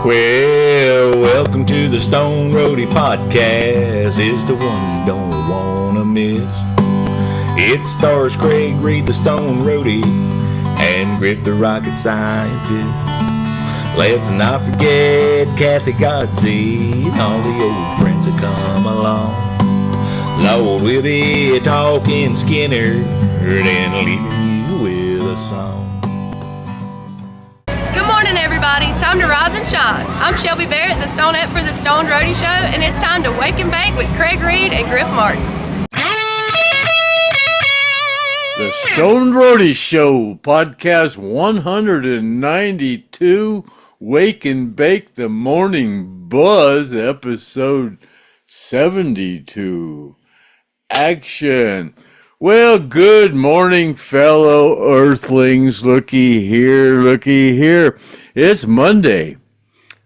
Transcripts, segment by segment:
Well, welcome to the Stone Roadie podcast. It's the one you don't want to miss. It stars Craig Reed, the Stone Roadie, and Griff, the rocket scientist. Let's not forget Kathy Godsey and all the old friends that come along. Lord, we'll be talking Skynyrd and leaving you with a song. Good morning, everybody. Time to rise and shine. I'm Shelby Barrett, the Stoned for the Stoned Roadie Show, and it's time to wake and bake with Craig Reed and Griff Martin. The Stoned Roadie Show, podcast 192, Wake and Bake the Morning Buzz, episode 72. Action. Well, good morning, fellow earthlings. Looky here. It's Monday,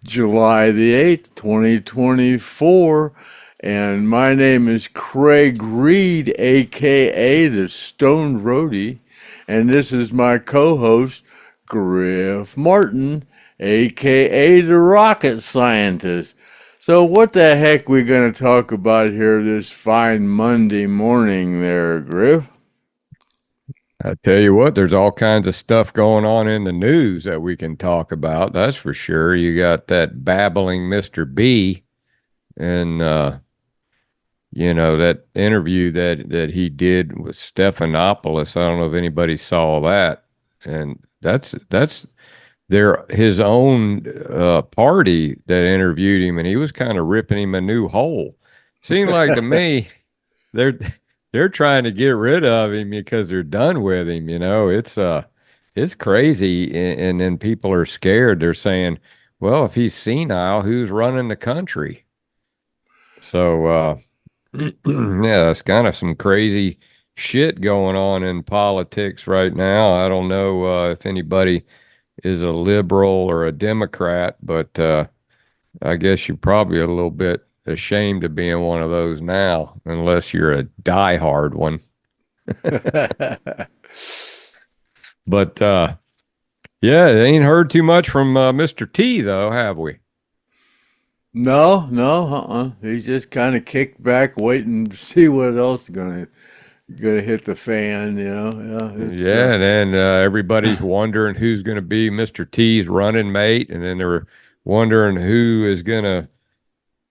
July the 8th, 2024, and my name is Craig Reed, a.k.a. the Stone Roadie, and this is my co-host, Griff Martin, a.k.a. the Rocket Scientist. So what the heck we going to talk about here this fine Monday morning there, Griff? I tell you what, there's all kinds of stuff going on in the news that we can talk about. That's for sure. You got that babbling Mr. B and, that interview that he did with Stephanopoulos. I don't know if anybody saw that. And that's his own party that interviewed him, and he was kind of ripping him a new hole. Seemed like to me they're trying to get rid of him because they're done with him. It's crazy, and then people are scared. They're saying, well, if he's senile, who's running the country? So yeah, it's kind of some crazy shit going on in politics right now. I don't know if anybody is a liberal or a Democrat, but I guess you're probably a little bit ashamed of being one of those now, unless you're a diehard one. But yeah, they ain't heard too much from Mr. T, though, have we? No. He's just kind of kicked back, waiting to see what else is gonna hit the fan, Yeah, and then everybody's wondering who's going to be Mr. T's running mate, and then they're wondering who is going to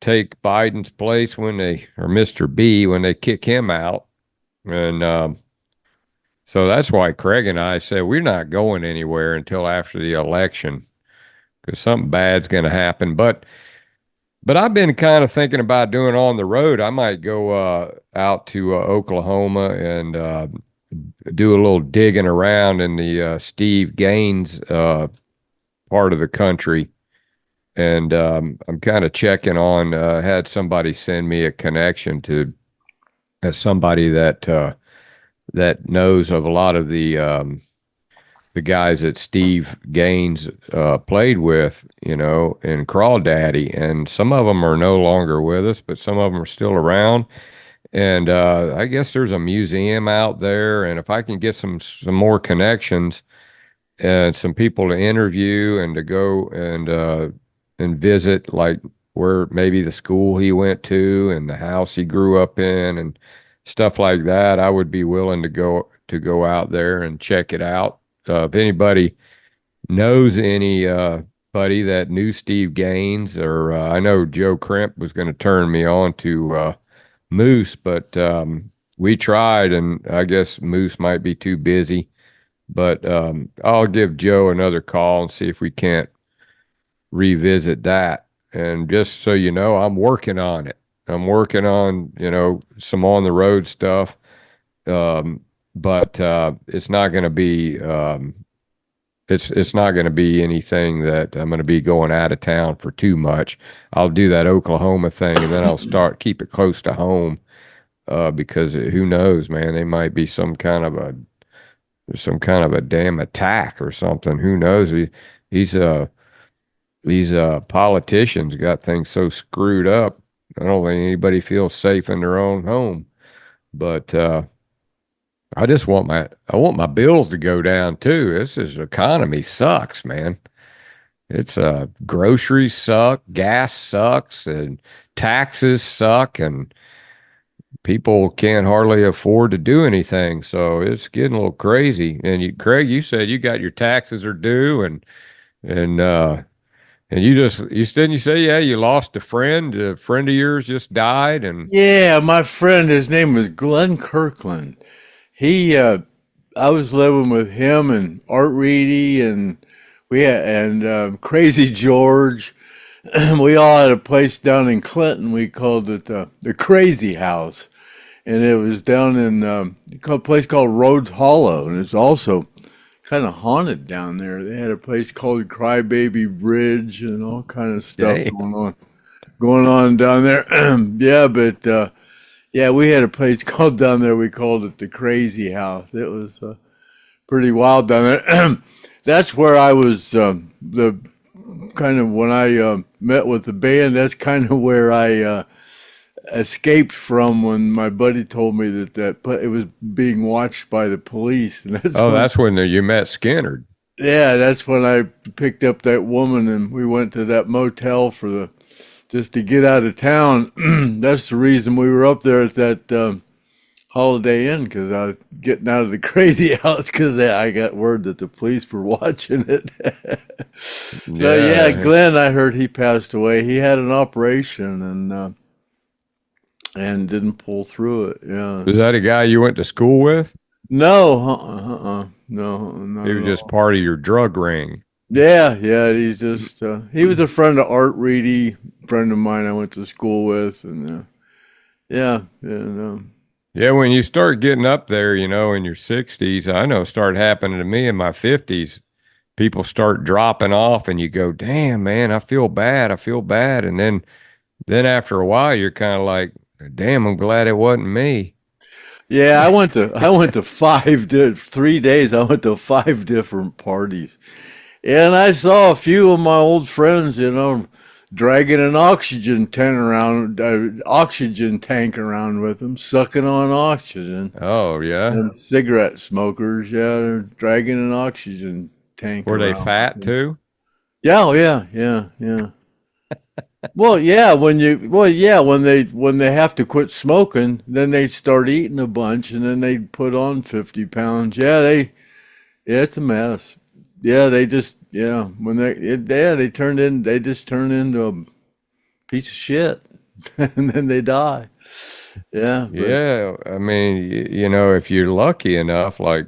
take Biden's place or Mr. B when they kick him out. And so that's why Craig and I said we're not going anywhere until after the election, because something bad's going to happen. But I've been kind of thinking about doing on the road. I might go out to Oklahoma and do a little digging around in the Steve Gaines part of the country. And I'm kind of checking on, had somebody send me a connection to somebody that knows of a lot of the guys that Steve Gaines played with, in Crawdaddy, and some of them are no longer with us, but some of them are still around. And I guess there's a museum out there, and if I can get some more connections and some people to interview and to go and visit, like where maybe the school he went to and the house he grew up in and stuff like that, I would be willing to go out there and check it out. If anybody knows anybody that knew Steve Gaines, or I know Joe Crimp was going to turn me on to Moose, but we tried, and I guess Moose might be too busy. But I'll give Joe another call and see if we can't revisit that. And just so you know, I'm working on it. I'm working on, some on the road stuff. But it's not going to be it's not going to be anything that I'm going to be going out of town for too much. I'll do that Oklahoma thing, and then I'll keep it close to home, because who knows, man? They might be some kind of a damn attack or something. Who knows? These politicians got things so screwed up. I don't think anybody feels safe in their own home, but I want my bills to go down too. This economy sucks, man. it's groceries suck, gas sucks, and taxes suck, and people can't hardly afford to do anything. So it's getting a little crazy. And Craig, you said you got your taxes are due, and you say, yeah, you lost a friend. A friend of yours just died, and Yeah, my friend, his name was Glenn Kirkland. I was living with him and Art Reedy and Crazy George. We all had a place down in Clinton. We called it the Crazy House, and it was down in a place called Rhodes Hollow, and it's also kind of haunted down there. They had a place called Crybaby Bridge and all kind of stuff Dang. going on down there. Yeah, but yeah, we had a place called down there. We called it the Crazy House. It was pretty wild down there. That's where I was the kind of when I met with the band. That's kind of where I escaped from when my buddy told me that it was being watched by the police. And that's when you met Skynyrd. Yeah, that's when I picked up that woman and we went to that motel just to get out of town. That's the reason we were up there at that Holiday Inn, because I was getting out of the Crazy House because I got word that the police were watching it. So yeah, Glenn, I heard he passed away. He had an operation and didn't pull through it. Yeah. Is that a guy you went to school with? No, no. He was just part of your drug ring. Yeah. He's just he was a friend of Art Reedy, friend of mine I went to school with, and yeah. Yeah, when you start getting up there, in your 60s, I know it started happening to me in my 50s. People start dropping off, and you go, "Damn, man, I feel bad. And then after a while, you're kind of like, "Damn, I'm glad it wasn't me." Yeah, I went to 3 days. I went to 5 different parties, and I saw a few of my old friends, dragging an oxygen tank around with them, sucking on oxygen. Oh yeah, And cigarette smokers, yeah, they're dragging an oxygen tank. Were they around fat with them. too? Yeah, oh, yeah. Well, yeah, when they have to quit smoking, then they start eating a bunch, and then they put on 50 pounds. Yeah, it's a mess. Yeah, they just they just turn into a piece of shit, and then they die. Yeah, Yeah, I mean, if you're lucky enough, like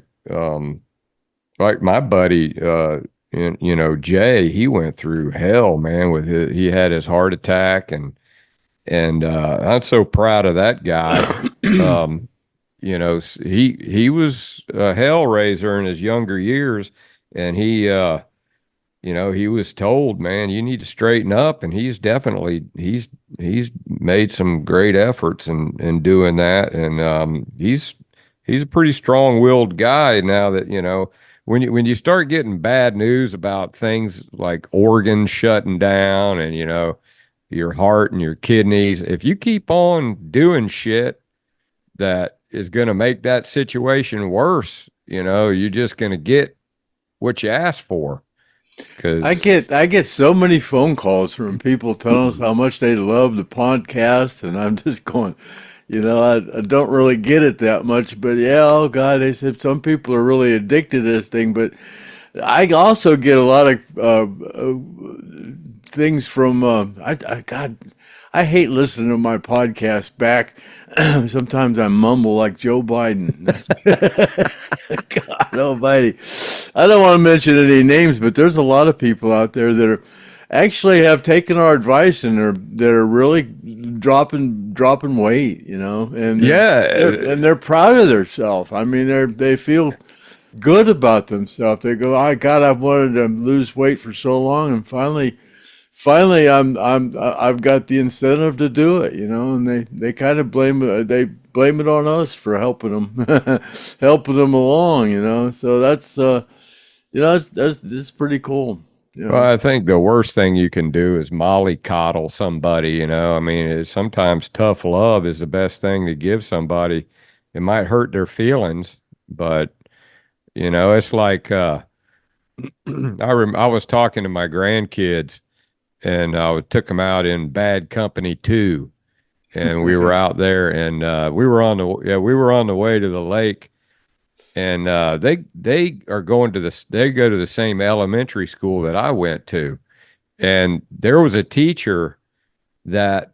my buddy, Jay, he went through hell, man. He had his heart attack, and I'm so proud of that guy. He was a hellraiser in his younger years, and he was told, man, you need to straighten up, and he's made some great efforts in doing that, and he's a pretty strong-willed guy now that when you start getting bad news about things like organs shutting down and your heart and your kidneys, if you keep on doing shit that is going to make that situation worse, you're just going to get what you asked for. Cause I get so many phone calls from people telling us how much they love the podcast, and I'm just going, I don't really get it that much, but yeah, oh God, they said some people are really addicted to this thing, but I also get a lot of things from God. I hate listening to my podcast back. Sometimes I mumble like Joe Biden. God almighty. I don't want to mention any names, but there's a lot of people out there that actually have taken our advice and they're really dropping weight, and they're proud of themselves. I mean, they feel good about themselves. They go, God, I've wanted to lose weight for so long, and finally I've got the incentive to do it, and they kind of blame it on us for helping them along, so that's that's pretty cool. Well, I think the worst thing you can do is mollycoddle somebody, I mean, sometimes tough love is the best thing to give somebody. It might hurt their feelings, but it's like I was talking to my grandkids, and I took them out in Bad Company 2, and we were out there, and we were on the way to the lake, and they are going to they go to the same elementary school that I went to, and there was a teacher that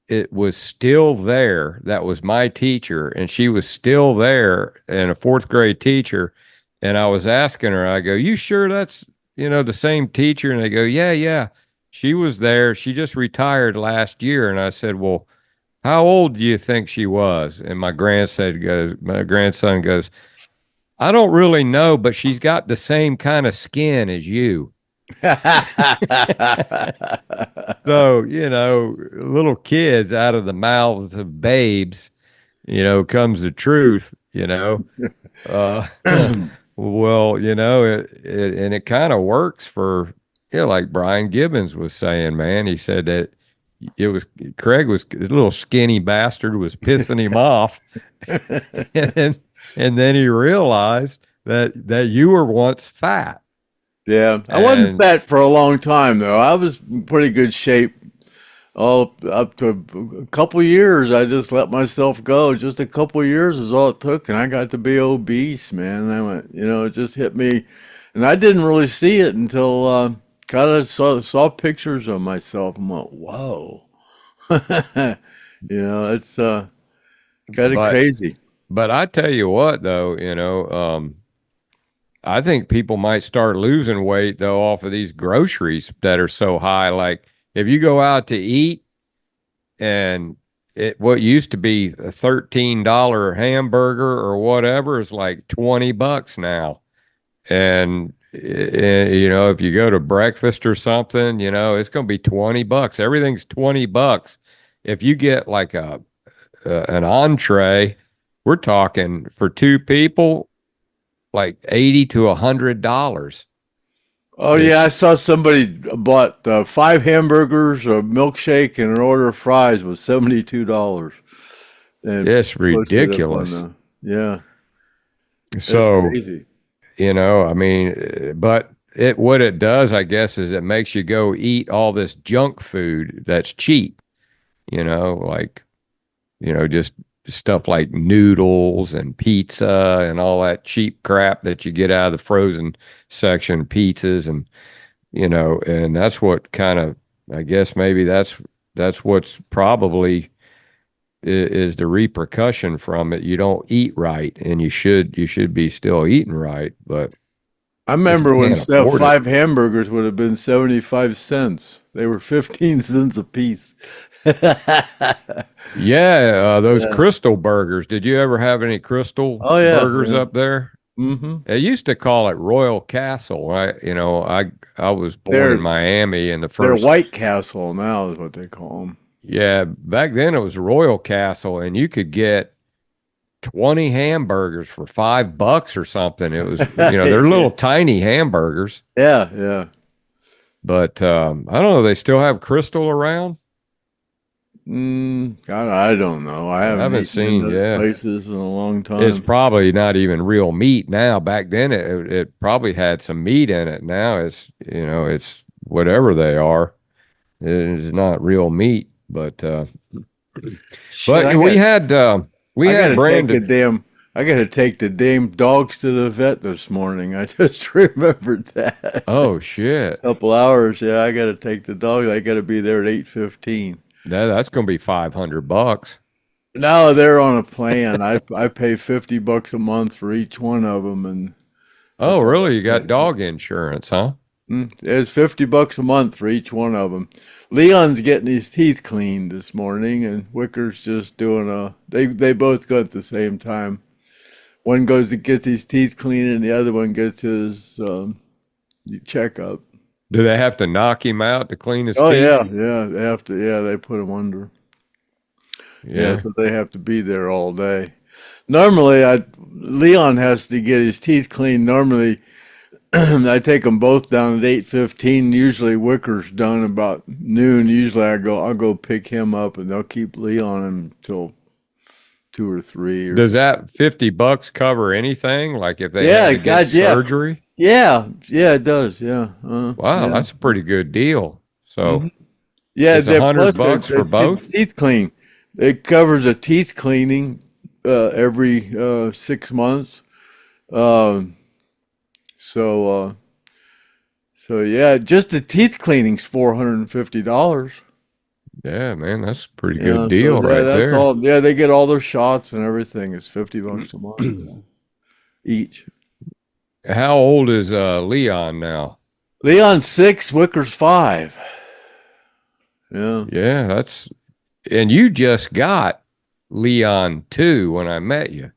it was still there. That was my teacher, and she was still there, and a fourth grade teacher. And I was asking her, I go, "You sure that's, the same teacher?" And they go, "Yeah, yeah. She was there. She just retired last year." And I said, "Well, how old do you think she was?" And my grandson goes, "I don't really know, but she's got the same kind of skin as you." So, little kids out of the mouths of babes, comes the truth, Uh, well, and it kind of works for, like Brian Gibbons was saying, man. He said that his little skinny bastard was pissing him off. And then he realized that you were once fat. Yeah, I wasn't fat for a long time though. I was in pretty good shape all up to a couple years. I just let myself go. Just a couple years is all it took, and I got to be obese, man. And I went, it just hit me, and I didn't really see it until kind of saw pictures of myself and went, whoa. It's kind of crazy. But I tell you what, though, I think people might start losing weight though off of these groceries that are so high. Like if you go out to eat, and what used to be a $13 hamburger or whatever is like $20 now. And if you go to breakfast or something, it's going to be $20. Everything's $20. If you get like an entree, we're talking for two people, like $80 to $100. Oh yeah, I saw somebody bought 5 hamburgers, a milkshake, and an order of fries was $72. It's ridiculous. Yeah. So crazy. I mean, but what it does, I guess, is it makes you go eat all this junk food that's cheap. Just stuff like noodles and pizza and all that cheap crap that you get out of the frozen section, pizzas, and and that's what kind of, I guess maybe that's what's probably is the repercussion from it. You don't eat right, and you should be still eating right. But I remember when 5 hamburgers would have been 75 cents. They were 15 cents a piece. Yeah, those Crystal burgers. Did you ever have any Crystal burgers up there? Mm-hmm. They used to call it Royal Castle. I was born in Miami, and they're White Castle now is what they call them. Yeah, back then it was Royal Castle, and you could get 20 hamburgers for $5 or something. It was, they're little tiny hamburgers. Yeah, yeah. But I don't know. They still have Crystal around? God, I don't know. I haven't seen places in a long time. It's probably not even real meat now. Back then, it probably had some meat in it. Now it's whatever they are. It's not real meat, but we had Brandon. I got to take the damn dogs to the vet this morning. I just remembered that. Oh shit! A couple hours. Yeah, I got to take the dog. I got to be there at 8:15. That's going to be $500. No, they're on a plan. I pay $50 a month for each one of them, and oh, really? You got dog insurance, huh? It's $50 a month for each one of them. Leon's getting his teeth cleaned this morning, and Wicker's just doing they both go at the same time. One goes to get his teeth cleaned, and the other one gets his checkup. Do they have to knock him out to clean his teeth? Oh yeah, they have to. Yeah, they put him under. Yeah, so they have to be there all day. Normally, Leon has to get his teeth cleaned. Normally, I take them both down at 8:15. Usually, Wicker's done about noon. Usually, I'll go pick him up, and they'll keep Leon until 2 or 3. Does that $50 cover anything? Like if they had to get surgery? Yeah, yeah, it does. Yeah. Wow, Yeah. that's a pretty good deal. So Yeah, it's they plus $100 for both. teeth clean. It covers a teeth cleaning every 6 months. Um, so so yeah, just the teeth cleaning's $450. Yeah, man, that's a pretty good Yeah, so deal yeah, right that's there. all. Yeah, they get all their shots and everything. It's $50 a month each. How old is Leon now? Leon's 6, Wicker's 5. Yeah. Yeah, and you just got Leon too when I met you.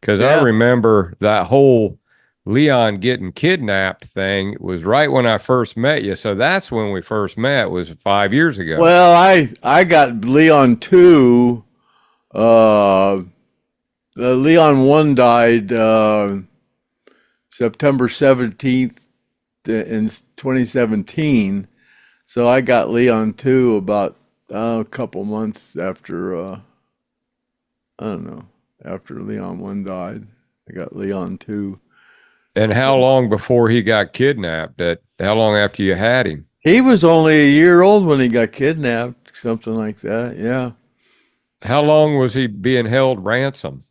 Because I Yeah. remember that whole Leon getting kidnapped thing was right when I first met you. So that's when we first met, was 5 years ago. Well, I got Leon 2. Leon 1 died September 17th in 2017. So I got Leon 2 about a couple months after, I don't know, after Leon 1 died. I got Leon 2. And how long before he got kidnapped? How long after you had him? He was only a year old when he got kidnapped, something like that. Yeah. How long was he being held ransom?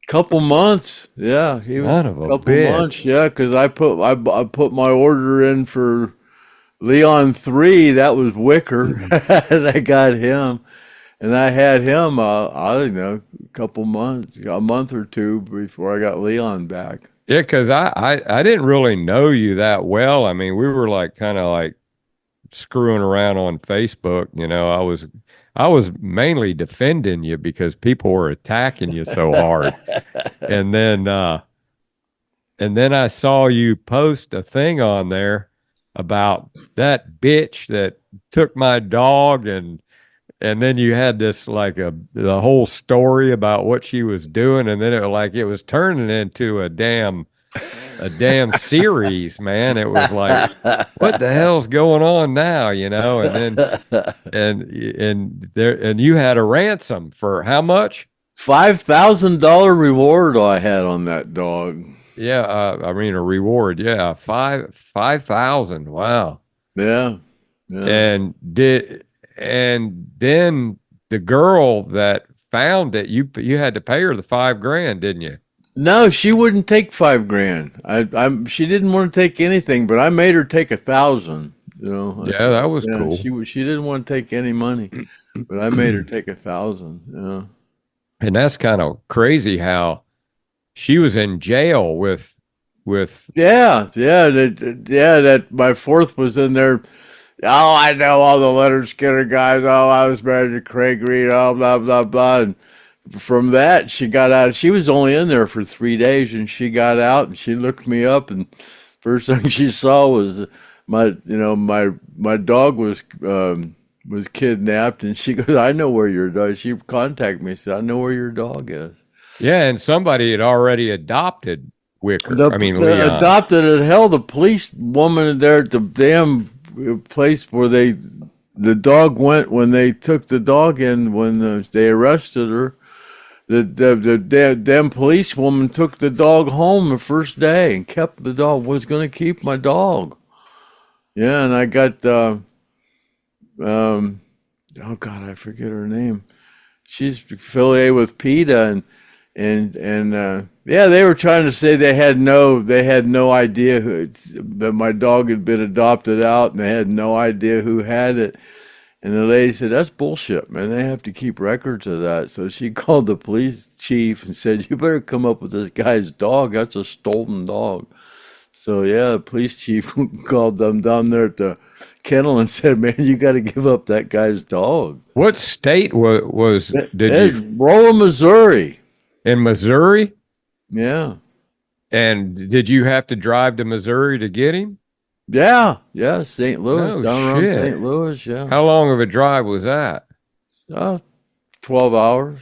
Couple months. Yeah. He was Son of a a couple bitch. months. Yeah. Cause I put my order in for Leon 3. That was Wicker. And I got him. And I had him, I don't know, a couple months, a month or two before I got Leon back. Yeah, because I didn't really know you that well. I mean, we were like kind of like screwing around on Facebook. I was mainly defending you because people were attacking you so hard. And then I saw you post a thing on there about that bitch that took my dog, and then you had this like the whole story about what she was doing, and then it was turning into a damn series, man. It was like, what the hell's going on now, And then and you had a ransom for how much? $5,000 reward I had on that dog. Yeah, I mean a reward. Yeah, 5,000. Wow. Yeah. Yeah. And then the girl that found it, you had to pay her the $5,000, didn't you? No, she wouldn't take $5,000. She didn't want to take anything, but I made her take 1,000. Yeah, that was cool. She didn't want to take any money, but I made her take 1,000. Yeah. And that's kind of crazy how she was in jail with that my fourth was in there. Oh, I know all the Lynyrd Skynyrd guys. Oh, I was married to Craig Reed. Oh, blah blah blah. And from that, she got out. She was only in there for 3 days, and she got out, and she looked me up, and first thing she saw was my dog was kidnapped, and she goes, "I know where your dog." She contacted me, said, "I know where your dog is." Yeah, and somebody had already adopted Wicker. Leon. Adopted it. Hell, the police woman there at the damn place where the dog went when they took the dog in when they arrested her. The damn police woman took the dog home the first day and kept the dog. Was going to keep my dog. Yeah, and I got oh God, I forget her name. She's affiliated with PETA and yeah, they were trying to say they had no idea that my dog had been adopted out, and they had no idea who had it. And the lady said, "That's bullshit, man. They have to keep records of that." So she called the police chief and said, "You better come up with this guy's dog. That's a stolen dog." So yeah, the police chief called them down there at the kennel and said, "Man, you got to give up that guy's dog." What state did you? Rolla, Missouri. In Missouri? Yeah. And did you have to drive to Missouri to get him? Yeah, St. Louis, No down around shit. St. Louis, yeah. How long of a drive was that? 12 hours.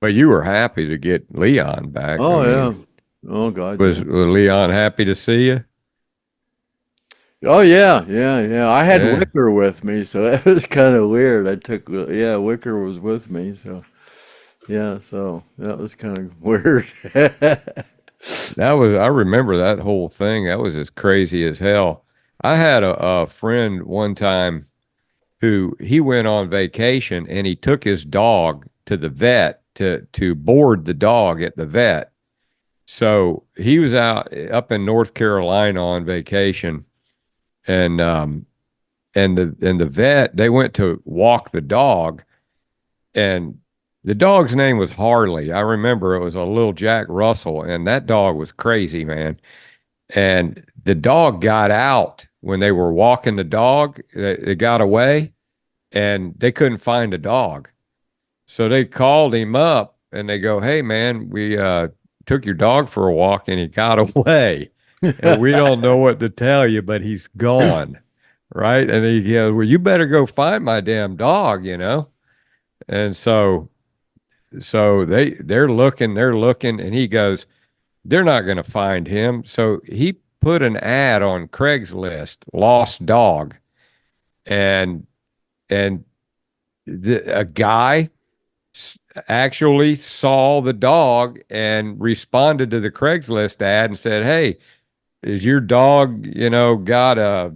But you were happy to get Leon back. Oh, I yeah. mean, Oh, God. was Leon happy to see you? Oh, yeah. I had Yeah. Wicker with me, so that was kind of weird. Wicker was with me, so yeah, so that was kind of weird. I remember that whole thing. That was as crazy as hell. I had a friend one time who he went on vacation and he took his dog to the vet to board the dog at the vet. So he was out up in North Carolina on vacation, and the vet, they went to walk the dog, and the dog's name was Harley. I remember it was a little Jack Russell, and that dog was crazy, man. And the dog got out when they were walking the dog. It got away, and they couldn't find the dog. So they called him up, and they go, "Hey, man, we took your dog for a walk, and he got away. And we don't know what to tell you, but he's gone." Right? And he goes, "Well, you better go find my damn dog, you know?" And so they're looking, and he goes, "They're not going to find him." So he put an ad on Craigslist, lost dog, and a guy actually saw the dog and responded to the Craigslist ad and said, "Hey, is your dog, got a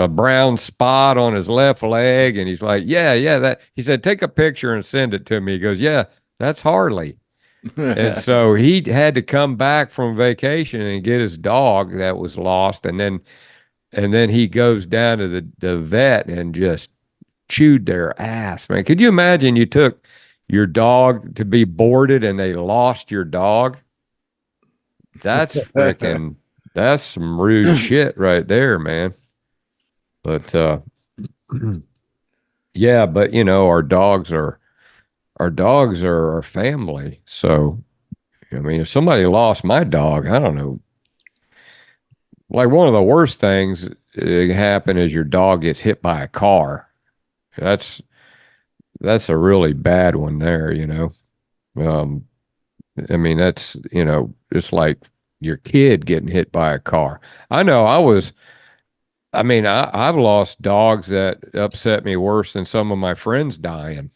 brown spot on his left leg?" And he's like, yeah, that. He said, "Take a picture and send it to me." He goes, "Yeah, that's Harley." And so he had to come back from vacation and get his dog that was lost. And then he goes down to the vet and just chewed their ass, man. Could you imagine you took your dog to be boarded and they lost your dog? That's freaking... That's some rude shit right there, man. But yeah, but our dogs are our family. So I mean, if somebody lost my dog, I don't know. Like one of the worst things that happen is your dog gets hit by a car. That's a really bad one there, I mean, that's, it's like your kid getting hit by a car. I know I've lost dogs that upset me worse than some of my friends dying.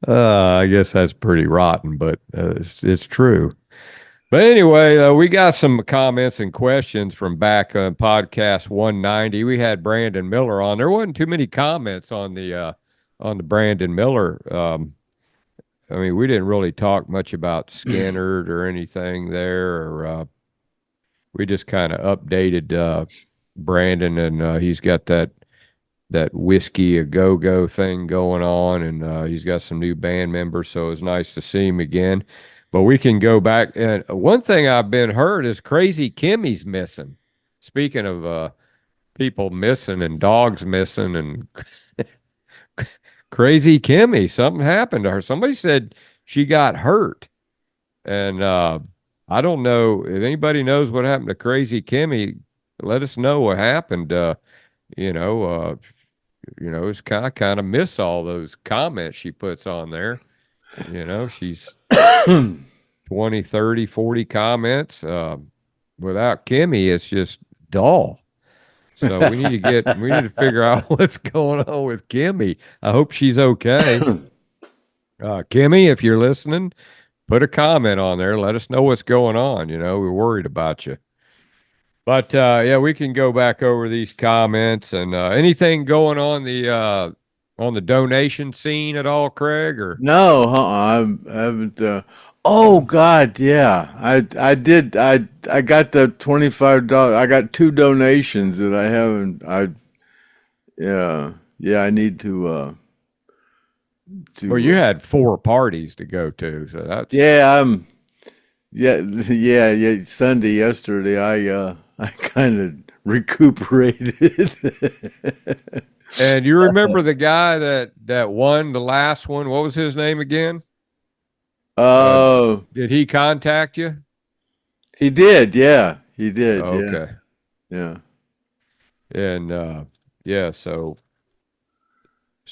I guess that's pretty rotten, but it's true. But anyway, we got some comments and questions from back on podcast 190. We had Brandon Miller on. There wasn't too many comments on the Brandon Miller. I mean, we didn't really talk much about Skynyrd or anything there. Or we just kind of updated Brandon, and he's got that whiskey a go thing going on, and he's got some new band members. So it's nice to see him again. But we can go back. And one thing I've been heard is Crazy Kimmy's missing. Speaking of people missing and dogs missing and Crazy Kimmy, something happened to her. Somebody said she got hurt. And I don't know if anybody knows what happened to Crazy Kimmy. Let us know what happened. It's kind of miss all those comments she puts on there. She's 20, 30, 40 comments. Without Kimmy, it's just dull. So we need to figure out what's going on with Kimmy. I hope she's okay. Kimmy, if you're listening, put a comment on there. Let us know what's going on. We're worried about you. But yeah, we can go back over these comments and anything going on the donation scene at all, Craig? Or no, I haven't. Oh God, yeah, I did. I got the $25. I got 2 donations that I haven't. I need to. Well, you had 4 parties to go to, so that's yeah. Sunday yesterday, I kind of recuperated. And you remember the guy that won the last one? What was his name again? Did he contact you? He did. Yeah, he did. Okay. Yeah. And yeah, so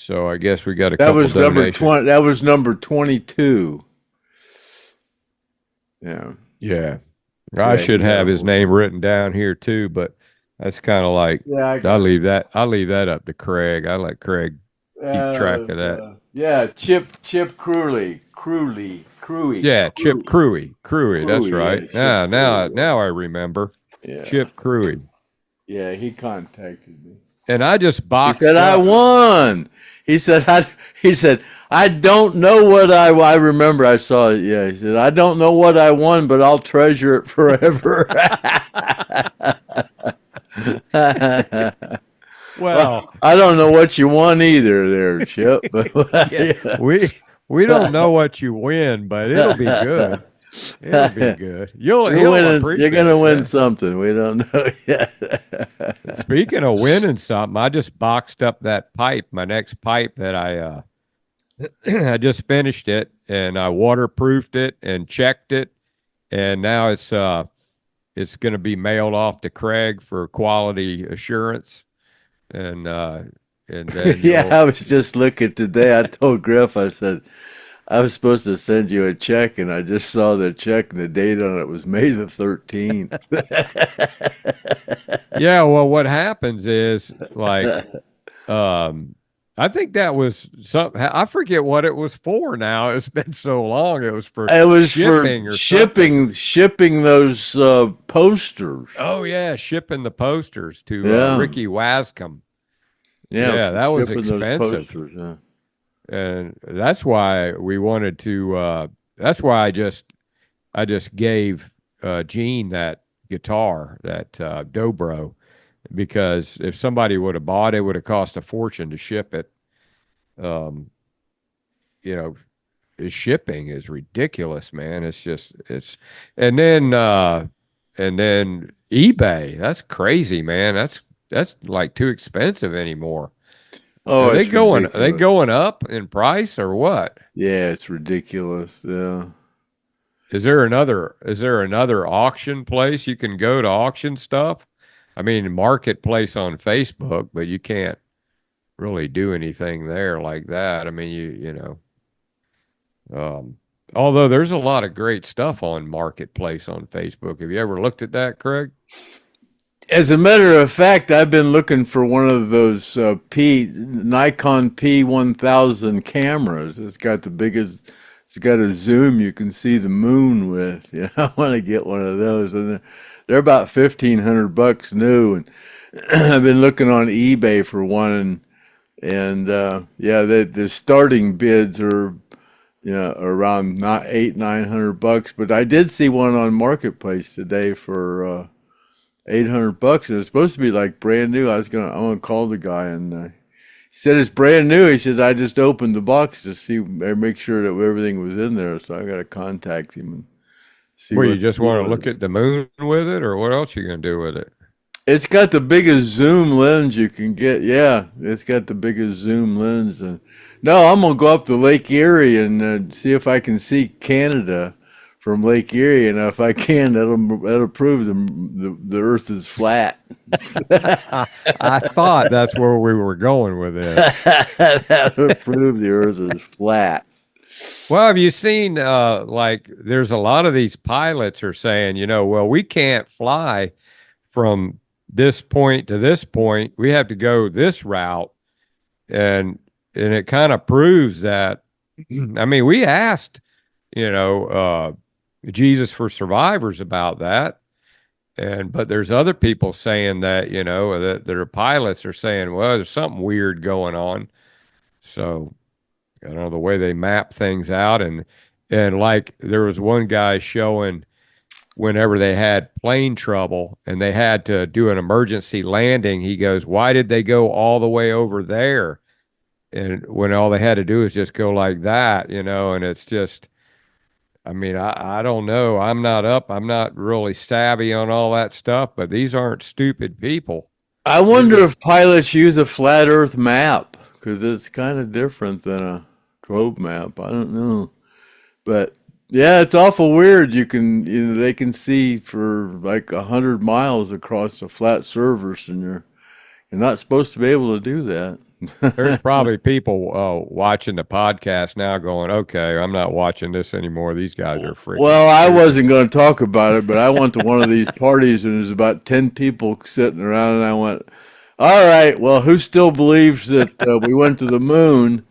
I guess we got a that couple was donations. number 20. That was number 22. Yeah. Yeah. I should have his name written down here too, but that's kind of like I'll leave that up to Craig. I let Craig keep track of that. Yeah, Chip Crewy. Yeah, Chip Crewy. That's right. Yeah, Now I remember. yeah, Chip Crewy. yeah. He contacted me. And I just He boxed said, "I up. won." He said, "I don't know what I remember. I saw it. Yeah." He said, "I don't know what I won, but I'll treasure it forever." Well, I don't know what you won either, there, Chip. But yeah, we don't know what you win, but it'll be good. It'll be good. He'll appreciate you're gonna it, win man. something. We don't know yet. Speaking of winning something, I just boxed up that pipe, my next pipe that I I just finished it and I waterproofed it and checked it, and now it's going to be mailed off to Craig for quality assurance, and then Yeah, I was just looking today. I told Griff, I said, I was supposed to send you a check, and I just saw the check, and the date on it was May the 13th. yeah. Well, what happens is like, I think that was something. I forget what it was for now. It's been so long. It was for It was shipping for or shipping those posters. Oh yeah, shipping the posters to Yeah. Ricky Wascom. Yeah, Yeah, that was shipping those expensive. posters, yeah. And that's why we wanted to that's why I just gave Gene that guitar, that dobro, because if somebody would have bought it, would have cost a fortune to ship it. um you know, the shipping is ridiculous, man. It's and then eBay, that's crazy, man. That's like too expensive anymore. Oh, Are they it's going ridiculous. up in price or what? Yeah, it's ridiculous. Yeah. Is there another auction place you can go to auction stuff? I mean, marketplace on Facebook, but you can't really do anything there like that. I mean, you know, although there's a lot of great stuff on marketplace on Facebook. Have you ever looked at that, Craig? As a matter of fact, I've been looking for one of those Nikon P1000 cameras. It's got the biggest. It's got a zoom you can see the moon with. You know, I want to get one of those, and they're about $1,500 new. And I've been looking on eBay for one, and yeah, the starting bids are, you know, around not $800-900. But I did see one on Marketplace today for $800, and it's supposed to be like brand new. I'm gonna call the guy, and he said it's brand new. He said I just opened the box to see, make sure that everything was in there. So I got to contact him and see. Well, you just want to look at the moon with it, or what else are you gonna do with it? It's got the biggest zoom lens you can get. Yeah, it's got the biggest zoom lens. And no, I'm gonna go up to Lake Erie and see if I can see Canada from Lake Erie, and if I can, that'll prove the Earth is flat. I thought that's where we were going with this. That'll prove the Earth is flat. Well, have you seen like there's a lot of these pilots are saying, you know, well, we can't fly from this point to this point. We have to go this route. And it kind of proves that. I mean, we asked, you know, Jesus for Survivors about that. But there's other people saying that, you know, that their pilots are saying, well, there's something weird going on. So I don't know the way they map things out. And like there was one guy showing whenever they had plane trouble and they had to do an emergency landing, he goes, why did they go all the way over there? And when all they had to do is just go like that, you know, and it's just, I mean, I don't know. I'm not really savvy on all that stuff, but these aren't stupid people. I wonder if pilots use a flat Earth map, because it's kind of different than a globe map. I don't know, but yeah, it's awful weird. They can see for like 100 miles across a flat surface, and you're not supposed to be able to do that. There's probably people watching the podcast now going, okay, I'm not watching this anymore. These guys are freaking. Well, I wasn't going to talk about it, but I went to one of these parties and there's about 10 people sitting around, and I went, all right, well, who still believes that we went to the moon?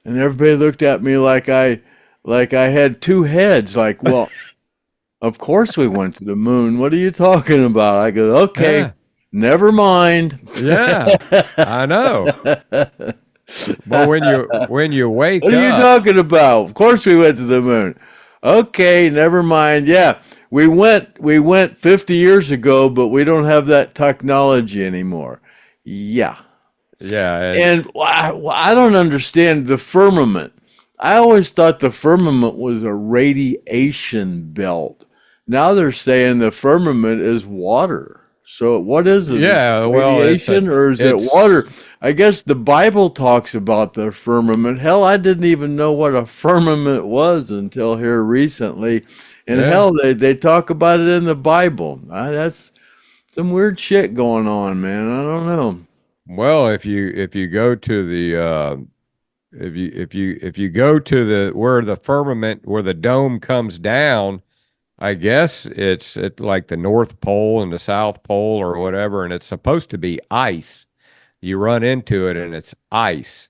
And everybody looked at me like I had two heads. Like, well, of course we went to the moon. What are you talking about? I go, okay, Yeah. never mind. Yeah, I know. But when you wake What are you up, talking about? Of course we went to the moon. Okay, never mind. Yeah, we went 50 years ago, but we don't have that technology anymore. Yeah. yeah, And I don't understand the firmament. I always thought the firmament was a radiation belt. Now they're saying the firmament is water. So what is it? yeah. Well, Radiation or is it water? I guess the Bible talks about the firmament. Hell, I didn't even know what a firmament was until here recently. And Yeah. hell, they talk about it in the Bible. That's some weird shit going on, man. I don't know. Well, if you go to the if you go to the where the firmament where the dome comes down, I guess it's like the North Pole and the South Pole or whatever, and it's supposed to be ice. You run into it and it's ice,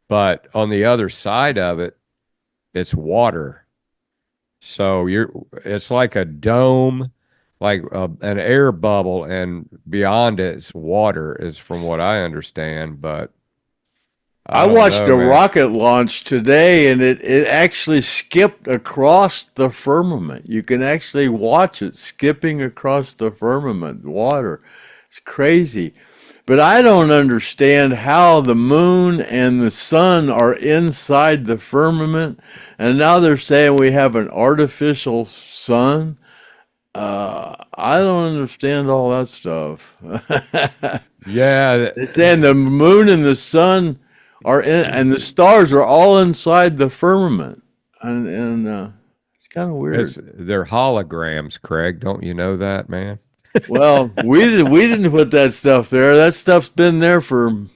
but on the other side of it, it's water. So it's like a dome, like an air bubble, and beyond it's water, is from what I understand. But I I don't watched know, a man. rocket launch today and it actually skipped across the firmament. You can actually watch it skipping across the firmament, water. It's crazy. But I don't understand how the moon and the sun are inside the firmament. And now they're saying we have an artificial sun. I don't understand all that stuff. Yeah, They're saying the moon and the sun are in, and the stars are all inside the firmament, and it's kind of weird. they're holograms, Craig. Don't you know that, man? Well, we didn't put that stuff there. That stuff's been there for a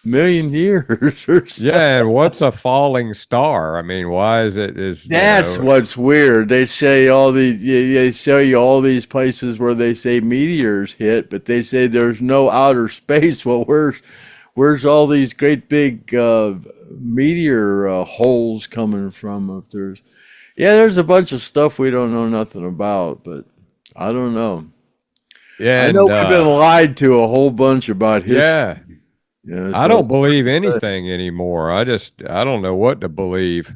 million years or so. Yeah, and what's a falling star? I mean, why is it That's what's weird. They say they show you all these places where they say meteors hit, but they say there's no outer space. Well, where's all these great big meteor holes coming from? If there's a bunch of stuff we don't know nothing about, but I don't know. Yeah, I know we've been lied to a whole bunch about history. yeah. Yeah, I don't believe anything anymore. I don't know what to believe.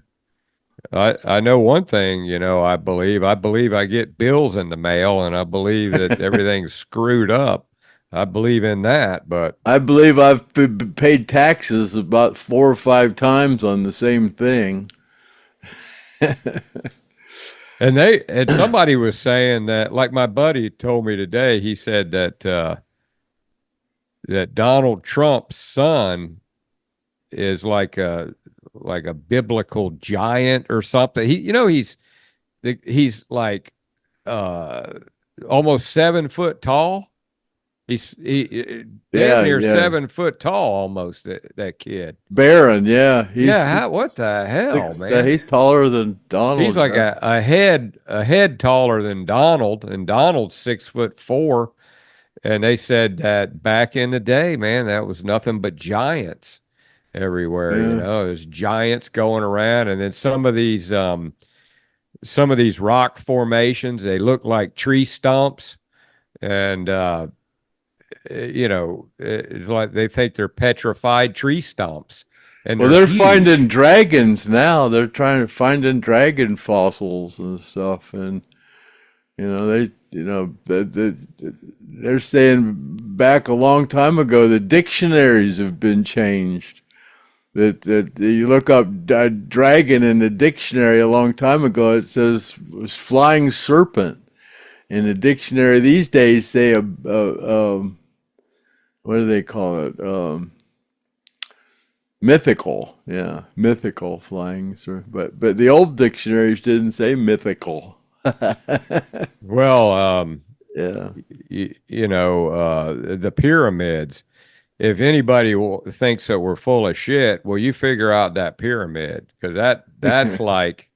I know one thing, I believe I get bills in the mail, and I believe that everything's screwed up. I believe in that, but I believe I've paid taxes about 4 or 5 times on the same thing. and somebody was saying that, like my buddy told me today, he said that that Donald Trump's son is like a biblical giant or something. He's like almost 7 foot tall. Damn near 7 foot tall, almost that kid. Barron, yeah, What the hell, man? He's taller than Donald. He's like a head taller than Donald, and Donald's 6'4". And they said that back in the day, man, that was nothing but giants everywhere. Yeah. There's giants going around, and then some of these rock formations, they look like tree stumps, and it's like they think they're petrified tree stumps. And Well, they're huge. finding dragons now. They're trying to finding dragon fossils and stuff, and they're saying back a long time ago the dictionaries have been changed. That you look up dragon in the dictionary a long time ago, it says was flying serpent. In the dictionary these days, say what do they call it? Mythical, yeah, mythical flying serpent. But the old dictionaries didn't say mythical. Well, Yeah. the pyramids. If anybody thinks that we're full of shit, well, you figure out that pyramid, because that's like,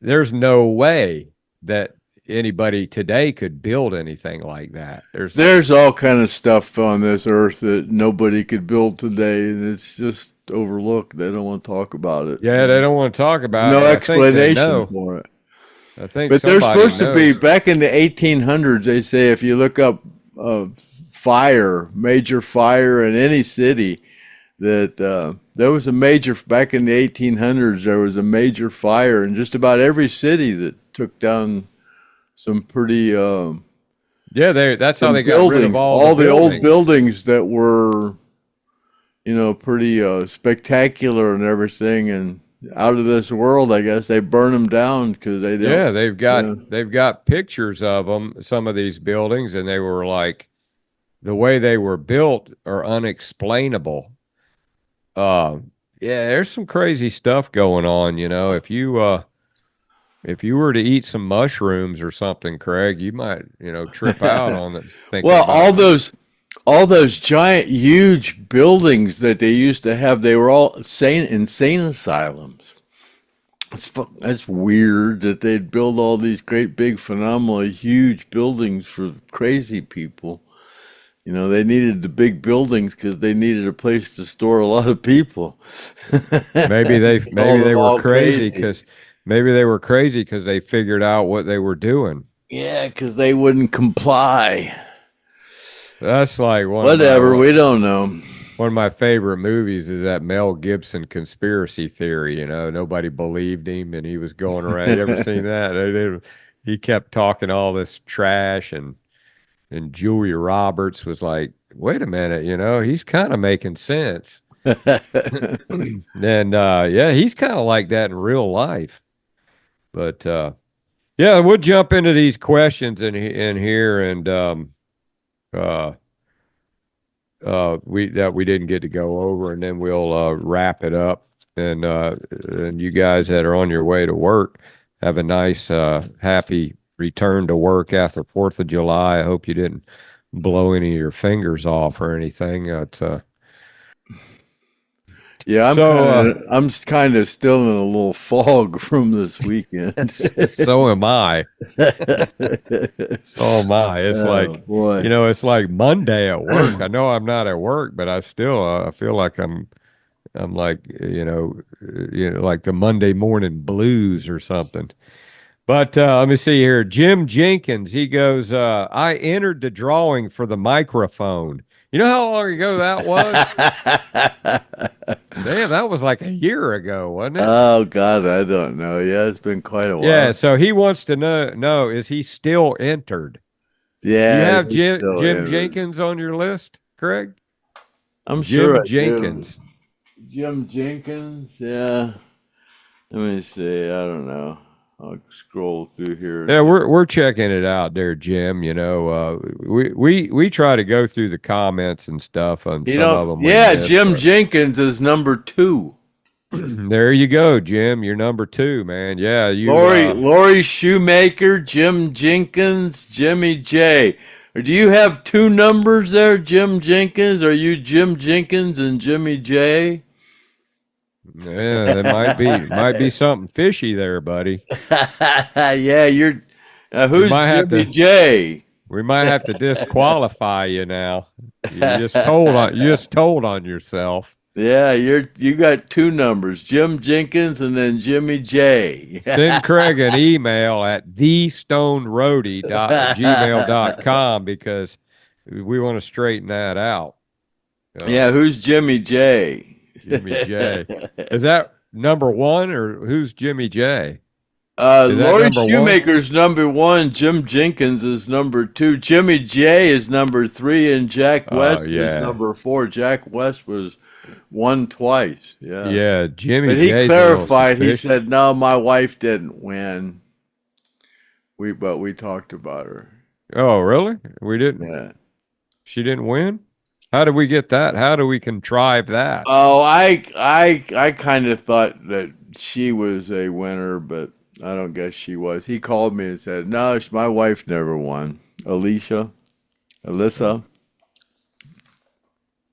there's no way that anybody today could build anything like that. There's There's all kind of stuff on this earth that nobody could build today, and it's just overlooked. They don't want to talk about it. Yeah, they don't want to talk about it. No I think they explanation know. for it. I think But they're somebody supposed to be, knows. back in the 1800s, they say if you look up major fire in any city, that there was a major, back in the 1800s, there was a major fire in just about every city that took down some pretty, Yeah, that's how some they got rid of all the old buildings. buildings that were, pretty spectacular and everything, and out of this world. I guess they burn them down because they don't. Yeah, they've got pictures of them, some of these buildings, and they were like, the way they were built are unexplainable. Yeah, there's some crazy stuff going on. If you were to eat some mushrooms or something, Craig, you might trip out on it. Well, all those giant, huge buildings that they used to have, they were all insane asylums. That's weird that they'd build all these great, big, phenomenally huge buildings for crazy people. They needed the big buildings because they needed a place to store a lot of people. maybe they were all crazy because they figured out what they were doing. Yeah, because they wouldn't comply. That's like whatever. We don't know. One of my favorite movies is that Mel Gibson conspiracy theory. Nobody believed him, and he was going around. You ever seen that? He kept talking all this trash, and Julia Roberts was like, "Wait a minute, he's kind of making sense." And yeah, he's kind of like that in real life. But yeah, we'll jump into these questions in here, and we didn't get to go over, and then we'll wrap it up. And you guys that are on your way to work, have a nice happy return to work after 4th of July. I hope you didn't blow any of your fingers off or anything. Yeah, I'm kind of still in a little fog from this weekend. So am I. So am I. It's like, boy. It's like Monday at work. I know I'm not at work, but I still I feel like I'm like, like the Monday morning blues or something. But let me see here. Jim Jenkins, he goes, I entered the drawing for the microphone. You know how long ago that was? Damn, that was like a year ago, wasn't it? Oh, God, I don't know. Yeah, it's been quite a while. Yeah, so he wants to know, is he still entered? Yeah. Do you have Jim Jenkins on your list, Craig? I'm sure Jenkins. Jim Jenkins, yeah. Let me see. I don't know. I'll scroll through here. Yeah, we're checking it out there, Jim. We try to go through the comments and stuff on some of them. Yeah, Jim Jenkins is number 2. There you go, Jim. You're number 2, man. Yeah, you. Lori Shoemaker, Jim Jenkins, Jimmy J. Or do you have 2 numbers there, Jim Jenkins? Are you Jim Jenkins and Jimmy J? Yeah, there might be something fishy there, buddy. Yeah, you're. Who's Jimmy J? We might have to disqualify you now. You just told on yourself. Yeah, you got 2 numbers, Jim Jenkins and then Jimmy J. Send Craig an email at thestoneroadie.gmail.com because we want to straighten that out. Yeah, who's Jimmy J? Jimmy J. Is that number 1 or who's Jimmy J? Lori Shoemaker's number 1. Jim Jenkins is number 2. Jimmy J is number 3, and Jack West is number 4. Jack West was won twice. Yeah. Yeah, Jimmy. But he clarified. He said, "No, my wife didn't win. But we talked about her." Oh, really? We didn't. Yeah. She didn't win. How do we get that? How do we contrive that? Oh, I kind of thought that she was a winner, but I don't guess she was. He called me and said, "No, my wife never won." Alyssa.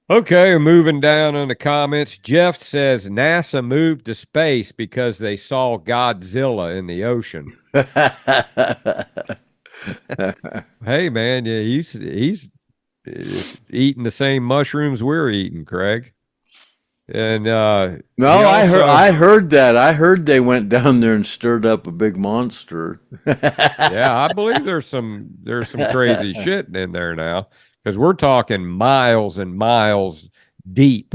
Okay, moving down on the comments. Jeff says NASA moved to space because they saw Godzilla in the ocean. Hey, man, yeah, he's eating the same mushrooms we're eating, Craig. And No, he I heard that. I heard they went down there and stirred up a big monster. yeah, I believe there's some crazy shit in there now, because we're talking miles and miles deep.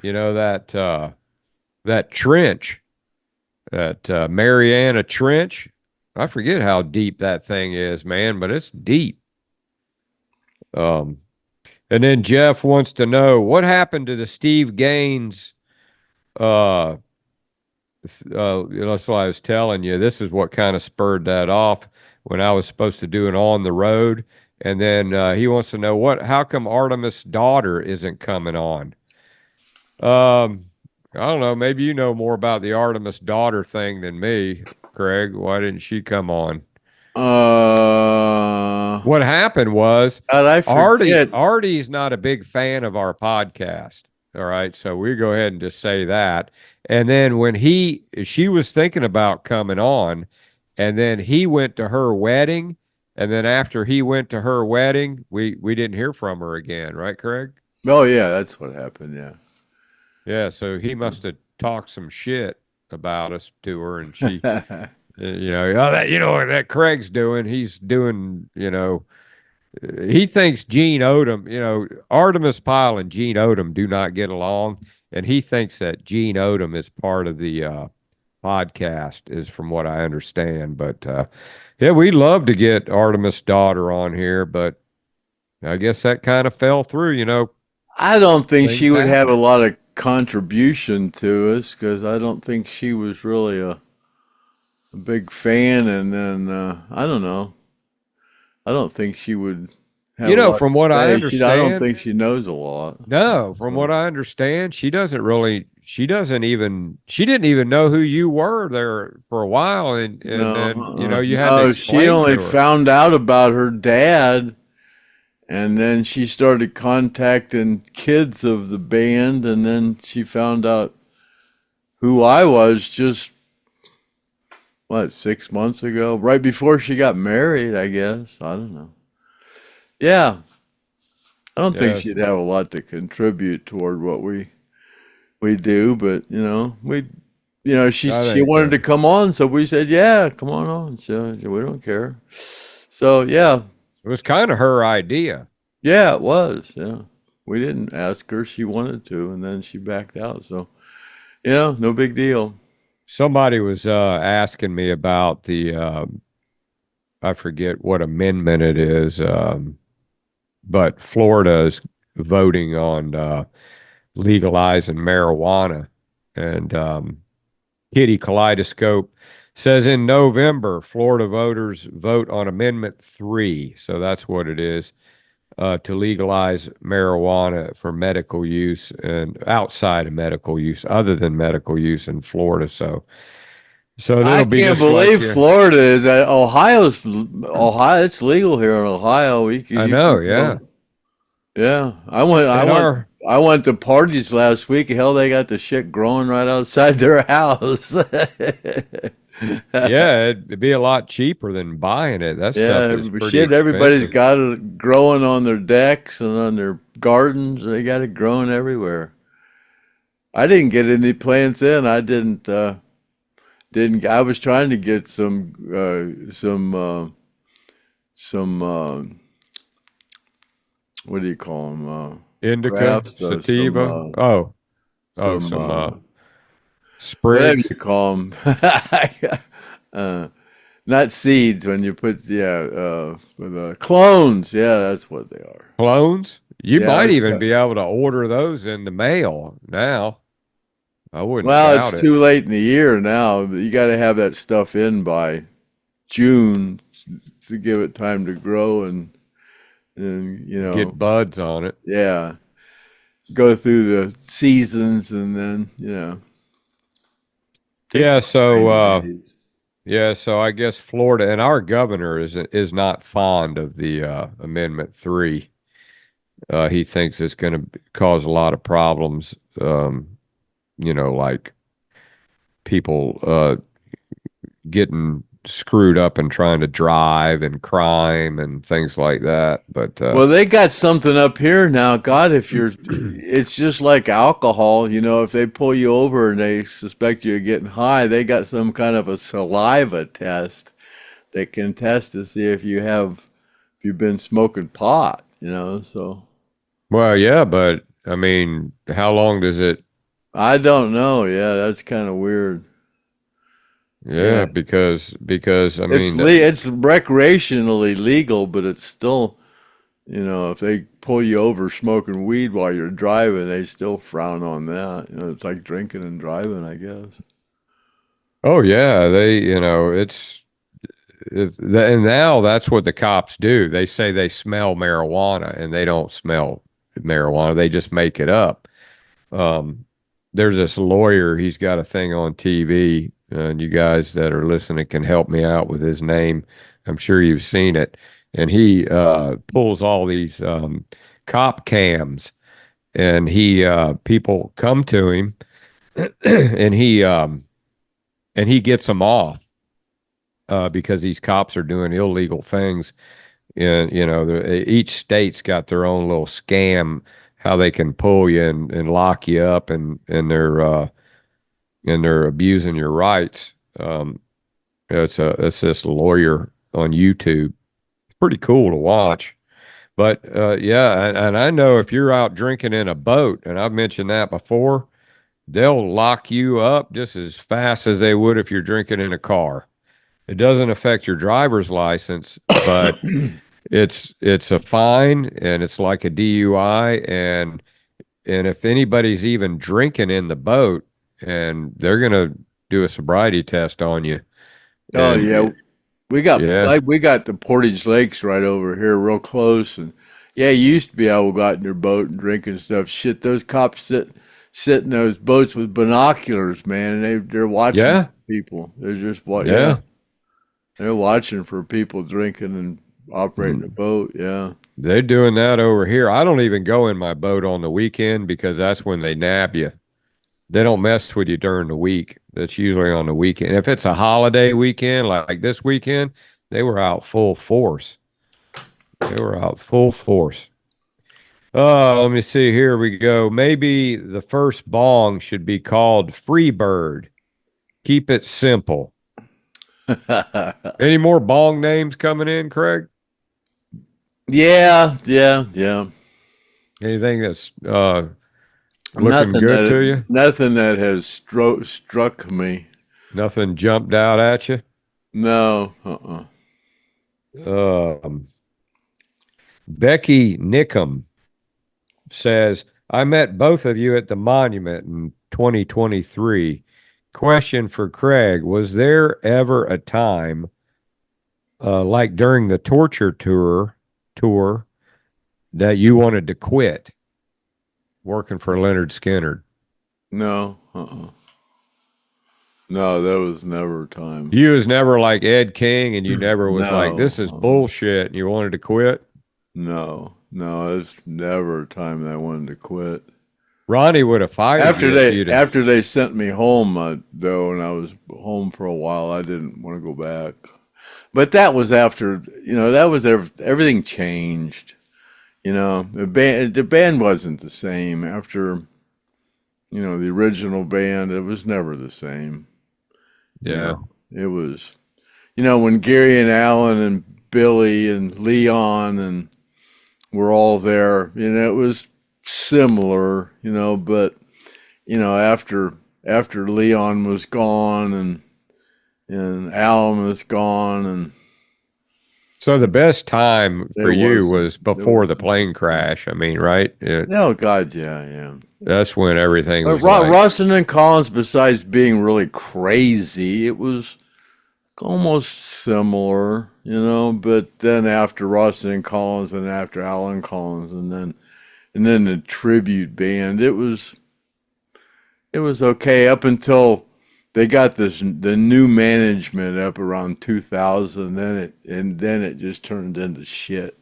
You know, that trench, that Mariana Trench. I forget how deep that thing is, man, but it's deep. And then Jeff wants to know what happened to the Steve Gaines. That's what I was telling you. This is what kind of spurred that off when I was supposed to do an on the road. And then he wants to know how come Artemis' daughter isn't coming on? I don't know. Maybe you know more about the Artemis daughter thing than me, Craig. Why didn't she come on? What happened was God, I forget. Artie's not a big fan of our podcast. All right, so we go ahead and just say that. And then when she was thinking about coming on, and then he went to her wedding, and then after he went to her wedding, we didn't hear from her again, right, Craig? Oh yeah, that's what happened. Yeah. Yeah, so he must have talked some shit about us to her, and she, that Craig's doing. He's doing, he thinks Gene Odom, Artemis Pyle and Gene Odom do not get along, and he thinks that Gene Odom is part of the podcast, is from what I understand. But yeah, we'd love to get Artemis' daughter on here, but I guess that kind of fell through. I don't think she would happen. have a lot of contribution to us, because I don't think she was really a big fan, and then I don't know. I don't think she would have from what I understand, I don't think she knows a lot. No, from what I understand, she didn't even know who you were there for a while, and then you had to explain she only to her. found out about her dad, and then she started contacting kids of the band, and then she found out who I was just 6 months ago, right before she got married, I guess. I don't know. Yeah. I don't think she'd have a lot to contribute toward what we do, but she wanted to come on, so we said, yeah, come on. So we don't care. So yeah. It was kind of her idea. Yeah, it was. Yeah. We didn't ask her. She wanted to, and then she backed out. So, no big deal. Somebody was asking me about the, I forget what amendment it is, but Florida is voting on legalizing marijuana. And Kitty Kaleidoscope says in November, Florida voters vote on Amendment 3. So that's what it is, to legalize marijuana for medical use and outside of medical use, other than medical use in Florida. So I can't believe Florida is that Ohio. It's legal here in Ohio. I know. Yeah. Yeah. I went to parties last week. Hell, they got the shit growing right outside their house. Yeah, it'd be a lot cheaper than buying it. That stuff is pretty expensive. Everybody's got it growing on their decks and on their gardens. They got it growing everywhere. I didn't get any plants in. I didn't. I was trying to get some what do you call them? Indica, sativa. Sprigs. Whatever you call them. Not seeds. When you put with clones. Yeah, that's what they are. Clones. You might even be able to order those in the mail now. I wouldn't. Well, it's too late in the year now. You got to have that stuff in by June to give it time to grow and get buds on it. Yeah, go through the seasons and then So I guess Florida, and our governor is not fond of the Amendment 3. He thinks it's going to cause a lot of problems. Like people getting screwed up and trying to drive and crime and things like that. But Well, they got something up here now. God, it's just like alcohol. You know, if they pull you over and they suspect you're getting high, they got some kind of a saliva test that can test to see if you've been smoking pot. You know, so well, yeah, but I mean, how long does it? I don't know. Yeah, that's kind of weird. Yeah, Yeah. because I It's mean, it's recreationally legal, but it's still, you know, if they pull you over smoking weed while you're driving, they still frown on that. You know, it's like drinking and driving, I guess. oh yeah, and now that's what the cops do. They say they smell marijuana, and they don't smell marijuana. They just make it up. Um, there's this lawyer. He's got a thing on TV, and you guys that are listening can help me out with his name. I'm sure you've seen it. And he pulls all these cop cams, and he people come to him, and he gets them off because these cops are doing illegal things. And each state's got their own little scam how they can pull you and lock you up, and they're abusing your rights. It's this lawyer on YouTube. Pretty cool to watch. But yeah, and I know if you're out drinking in a boat, and I've mentioned that before, they'll lock you up just as fast as they would if you're drinking in a car. It doesn't affect your driver's license, but it's a fine, and it's like a DUI, and if anybody's even drinking in the boat, and they're gonna do a sobriety test on you. Oh And yeah, yeah, we got the Portage Lakes right over here, real close, and yeah, you used to be able to go out in your boat and drink and stuff. Shit, those cops sit in those boats with binoculars, man, and they're watching yeah, people. They're just what, yeah, yeah. they're watching for people drinking and operating a boat. Yeah. They're doing that over here. I don't even go in my boat on the weekend because that's when they nab you. They don't mess with you during the week. That's usually on the weekend. If it's a holiday weekend, like this weekend, they were out full force. They were out full force. Let me see. Here we go. Maybe the first bong should be called Freebird. Keep it simple. Any more bong names coming in, Craig? Yeah. Anything that's looking good to you? Nothing that has struck me. Nothing jumped out at you? No. Becky Nickham says, I met both of you at the monument in 2023. Question for Craig, was there ever a time like during the torture tour that you wanted to quit working for Lynyrd Skynyrd? No. No, there was never a time. You was never like Ed King, and you never was like, this is No. bullshit, and you wanted to quit? No, there's never a time that I wanted to quit. Ronnie would have fired you if you'd have. After they sent me home, though, and I was home for a while, I didn't want to go back. But that was after, everything changed. You know, the band wasn't the same after, the original band. It was never the same. Yeah. It was, when Gary and Alan and Billy and Leon and were all there, it was similar, but, after Leon was gone and Alan was gone, and So the best time for you was there before the wasn't plane crash. I mean, right? oh God, yeah. That's when everything But was like, Rustin and Collins, besides being really crazy, it was almost similar, but then after Rustin and Collins and after Alan Collins and then the tribute band, it was okay up until they got the new management up around 2000. Then it just turned into shit.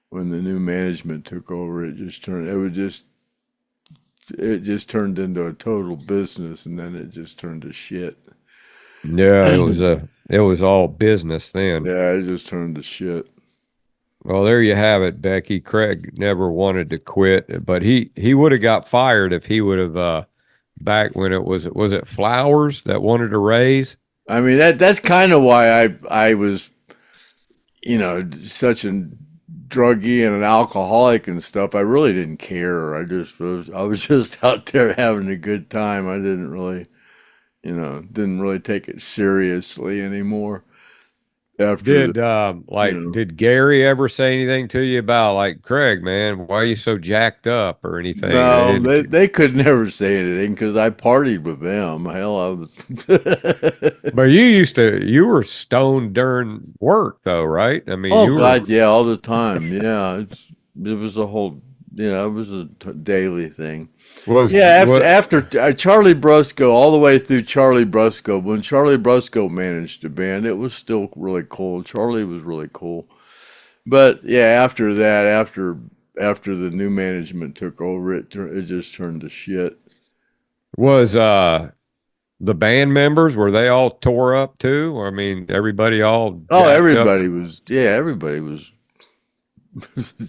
When the new management took over, it just turned into a total business, and then it just turned to shit. Yeah, it was all business then. Yeah, it just turned to shit. Well, there you have it, Becky. Craig never wanted to quit, but he would have got fired if he would have back when was it Flowers that wanted to raise? I mean, that's kind of why I was, such a druggie and an alcoholic and stuff. I really didn't care. I was just out there having a good time. I didn't really, didn't really take it seriously anymore. After Did Gary ever say anything to you about like, Craig, man, why are you so jacked up or anything? No, they could never say anything because I partied with them. Hell, I was. But you were stoned during work though, right? I mean, God, yeah, all the time. Yeah, it was a whole, it was a daily thing. After Charlie Brusco, all the way through Charlie Brusco, when Charlie Brusco managed the band, it was still really cool. Charlie was really cool. But yeah, after that, after the new management took over, it just turned to shit. Was the band members, were they all tore up too? I mean, everybody all everybody was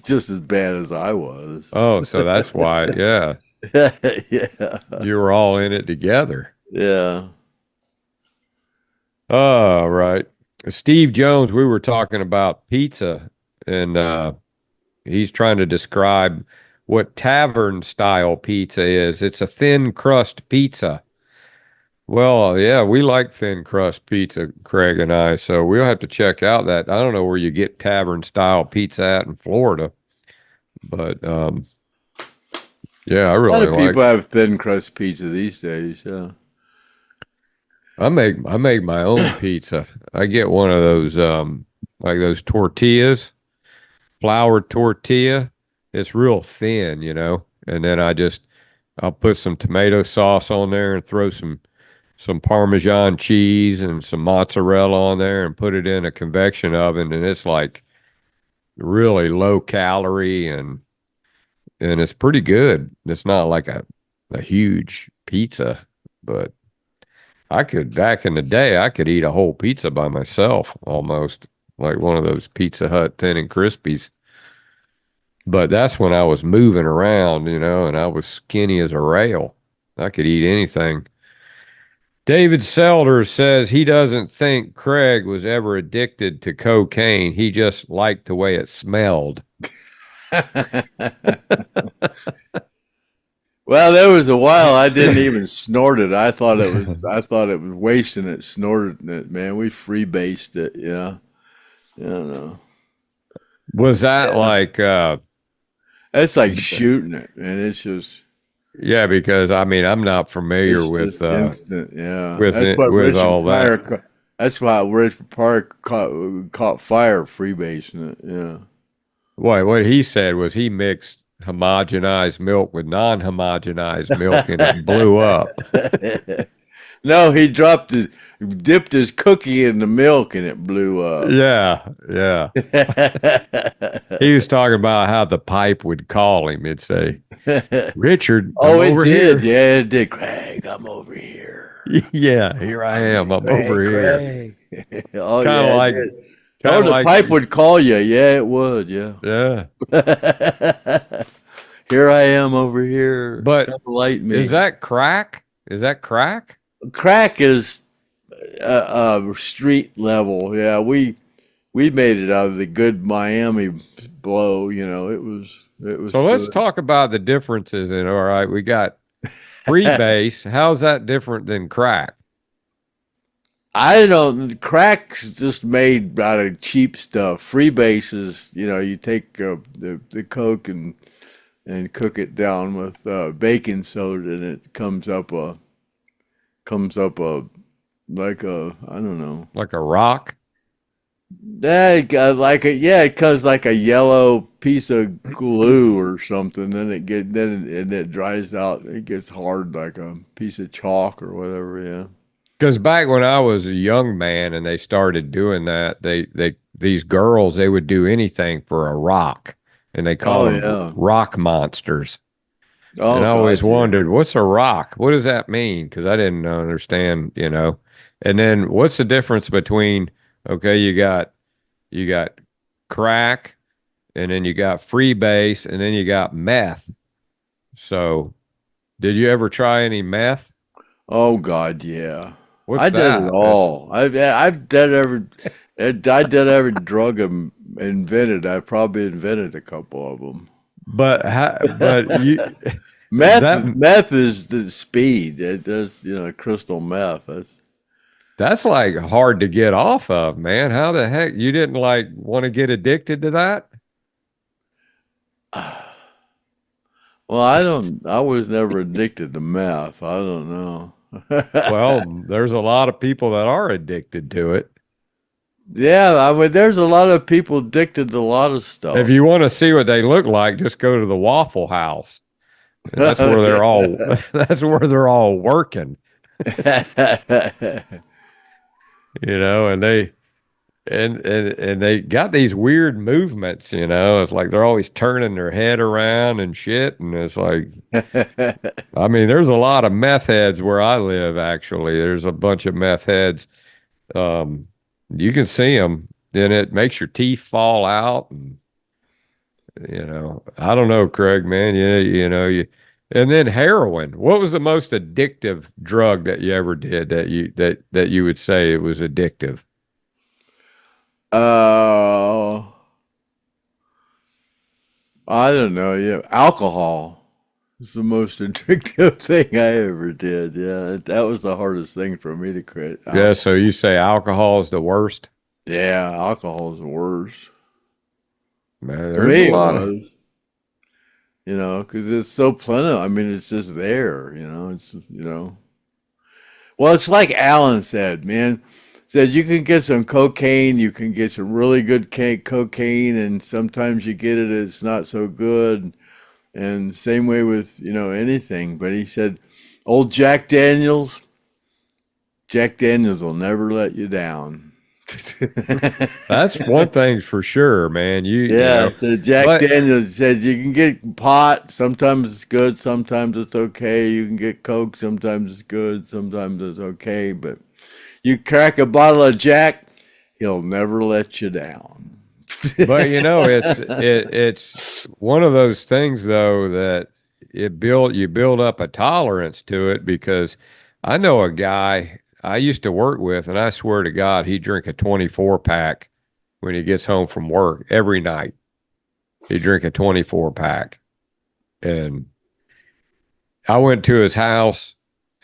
just as bad as I was. Oh, so that's why, yeah. Yeah. You were all in it together. Yeah. Oh, right. Steve Jones, we were talking about pizza, and he's trying to describe what tavern style pizza is. It's a thin crust pizza. Well, yeah, we like thin crust pizza, Craig and I, so we'll have to check out that. I don't know where you get tavern style pizza at in Florida, but yeah, I really like. A lot of people have thin crust pizza these days. Yeah, I make my own pizza. I get one of those like those tortillas, flour tortilla. It's real thin, and then I'll put some tomato sauce on there and throw some Parmesan cheese and some mozzarella on there and put it in a convection oven, and it's like really low calorie and it's pretty good. It's not like a huge pizza, but back in the day, I could eat a whole pizza by myself almost, like one of those Pizza Hut Thin and Crispies. But that's when I was moving around, and I was skinny as a rail. I could eat anything. David Selder says he doesn't think Craig was ever addicted to cocaine. He just liked the way it smelled. Well, there was a while I didn't even snort it. I thought it was wasting it, snorting it, man. We freebased it, yeah. I don't know. Was that like it's like shooting it, and it's just yeah, because I mean I'm not familiar with instant, yeah. with all that. That's why Richard Pryor caught fire freebasing it, yeah. What he said was he mixed homogenized milk with non-homogenized milk and it blew up. No, he dipped his cookie in the milk and it blew up. Yeah. He was talking about how the pipe would call him. It'd say, Richard, I'm over here. Yeah, it did. Craig, I'm over here. Yeah, here I am. I'm over here. Oh, kind of like. The pipe would call you. Yeah, it would. Yeah. Yeah. Here I am over here. But light me. Is that crack? Is that crack? Crack is street level. Yeah, we made it out of the good Miami blow. It was. So let's talk about the differences. And all right, we got freebase. How's that different than crack? I don't know. Crack's just made out of cheap stuff. Freebase is, you take the Coke and cook it down with baking soda, and it comes up like a I don't know, like a rock. It comes like a yellow piece of glue or something. Then it dries out. It gets hard like a piece of chalk or whatever. Yeah. Because back when I was a young man and they started doing that, these girls, they would do anything for a rock, and they call them rock monsters. Oh, and I always wondered, what's a rock? What does that mean? Because I didn't understand, And And then what's the difference between, okay, you got crack, and then you got freebase, and then you got meth. So did you ever try any meth? Oh God, yeah. What's I did it that? all. I've did every drug invented. I probably invented a couple of them. But you that Meth is the speed. It does, crystal meth. that's like hard to get off of, man. How the heck you didn't like want to get addicted to that? Well, I was never addicted to meth. I don't know. Well, there's a lot of people that are addicted to it. Yeah, I mean, there's a lot of people addicted to a lot of stuff. If you want to see what they look like, just go to the Waffle House. And that's where they're all that's where they're all working. And they got these weird movements, it's like they're always turning their head around and shit, and it's like I mean, there's a lot of meth heads where I live. Actually, there's a bunch of meth heads. You can see them, and it makes your teeth fall out, and I don't know, Craig, man. And then heroin. What was the most addictive drug that you ever did that you would say it was addictive? I don't know. Yeah, alcohol is the most addictive thing I ever did. Yeah, that was the hardest thing for me to quit. Yeah, so you say alcohol is the worst? Yeah, alcohol is the worst. Man, there's a lot of, because it's so plentiful. I mean, it's just there. Well, it's like Alan said, man. Said you can get some cocaine, you can get some really good cocaine, and sometimes you get it, it's not so good. And same way with, anything. But he said, old Jack Daniels will never let you down. That's one thing for sure, man. So Jack Daniels said you can get pot, sometimes it's good, sometimes it's okay. You can get Coke, sometimes it's good, sometimes it's okay. But you crack a bottle of Jack, he'll never let you down. But it's one of those things though that you build up a tolerance to it, because I know a guy I used to work with, and I swear to God, he'd drink a 24 pack when he gets home from work every night. He'd drink a 24 pack. And I went to his house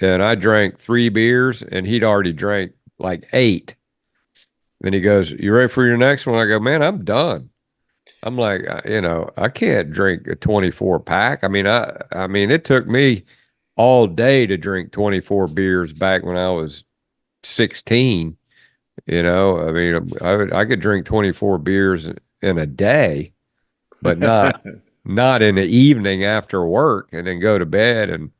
and I drank 3 beers and he'd already drank like 8. And he goes, "You ready for your next one?" I go, "Man, I'm done." I'm like, I can't drink a 24 pack. I mean, it took me all day to drink 24 beers back when I was 16. I mean, I could drink 24 beers in a day, but not in the evening after work, and then go to bed.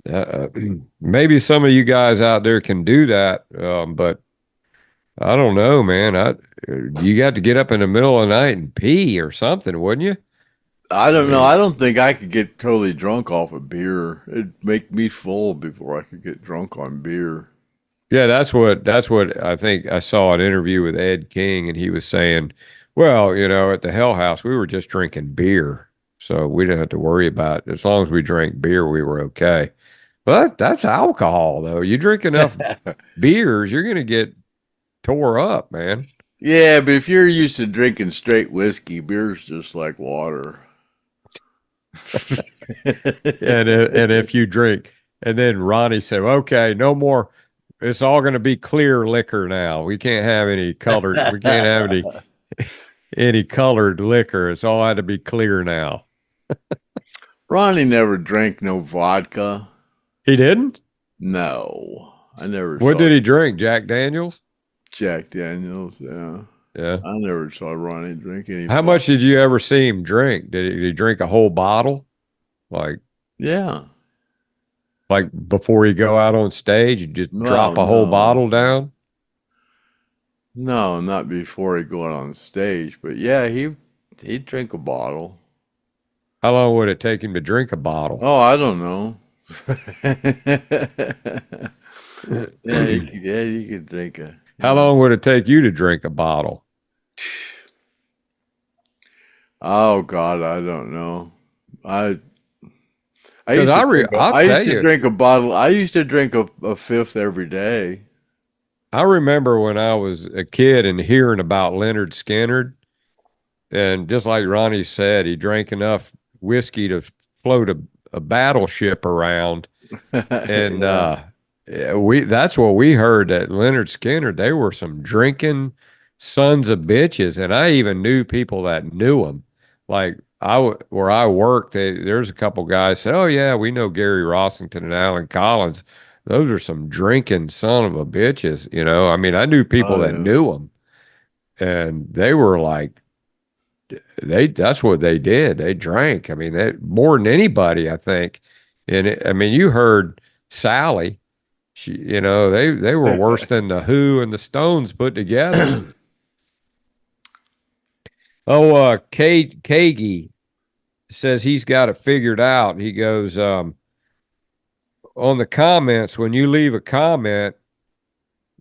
And maybe some of you guys out there can do that, but I don't know, man. You got to get up in the middle of the night and pee or something, wouldn't you? I don't know. I don't think I could get totally drunk off of beer. It'd make me full before I could get drunk on beer. Yeah, that's what I think. I saw an interview with Ed King, and he was saying, well, at the Hell House, we were just drinking beer. So we didn't have to worry about it. As long as we drank beer, we were okay. But that's alcohol, though. You drink enough beers, you're going to get tore up, man. Yeah, but if you're used to drinking straight whiskey, beer's just like water. And if you drink, and then Ronnie said, "Okay, no more. It's all going to be clear liquor now. We can't have any colored. We can't have any colored liquor. It's all had to be clear now." Ronnie never drank no vodka. He didn't? No, I never. What did he drink? Jack Daniels? Jack Daniels, yeah. Yeah. I never saw Ronnie drink any. How much did you ever see him drink? Did he drink a whole bottle? Yeah. Like before he go out on stage, you just drop a whole bottle down? No, not before he go out on stage. But yeah, he'd drink a bottle. How long would it take him to drink a bottle? Oh, I don't know. You could drink a. How long would it take you to drink a bottle? Oh God, I don't know. I Because I'll I used tell to you, drink a bottle. I used to drink a fifth every day. I remember when I was a kid and hearing about Lynyrd Skynyrd, and just like Ronnie said, he drank enough whiskey to float a battleship around. And Yeah. yeah, that's what we heard, that Lynyrd Skynyrd, they were some drinking sons of bitches. And I even knew people that knew them. Like where I worked, there's a couple guys said, "Oh yeah, we know Gary Rossington and Alan Collins. Those are some drinking son of a bitches." I mean, I knew people Oh that yeah. knew them, and they were like, that's what they did. They drank. I mean, more than anybody, I think. And I mean, you heard Sally. They were worse than the Who and the Stones put together. Oh, Kagi says he's got it figured out. He goes, on the comments, when you leave a comment,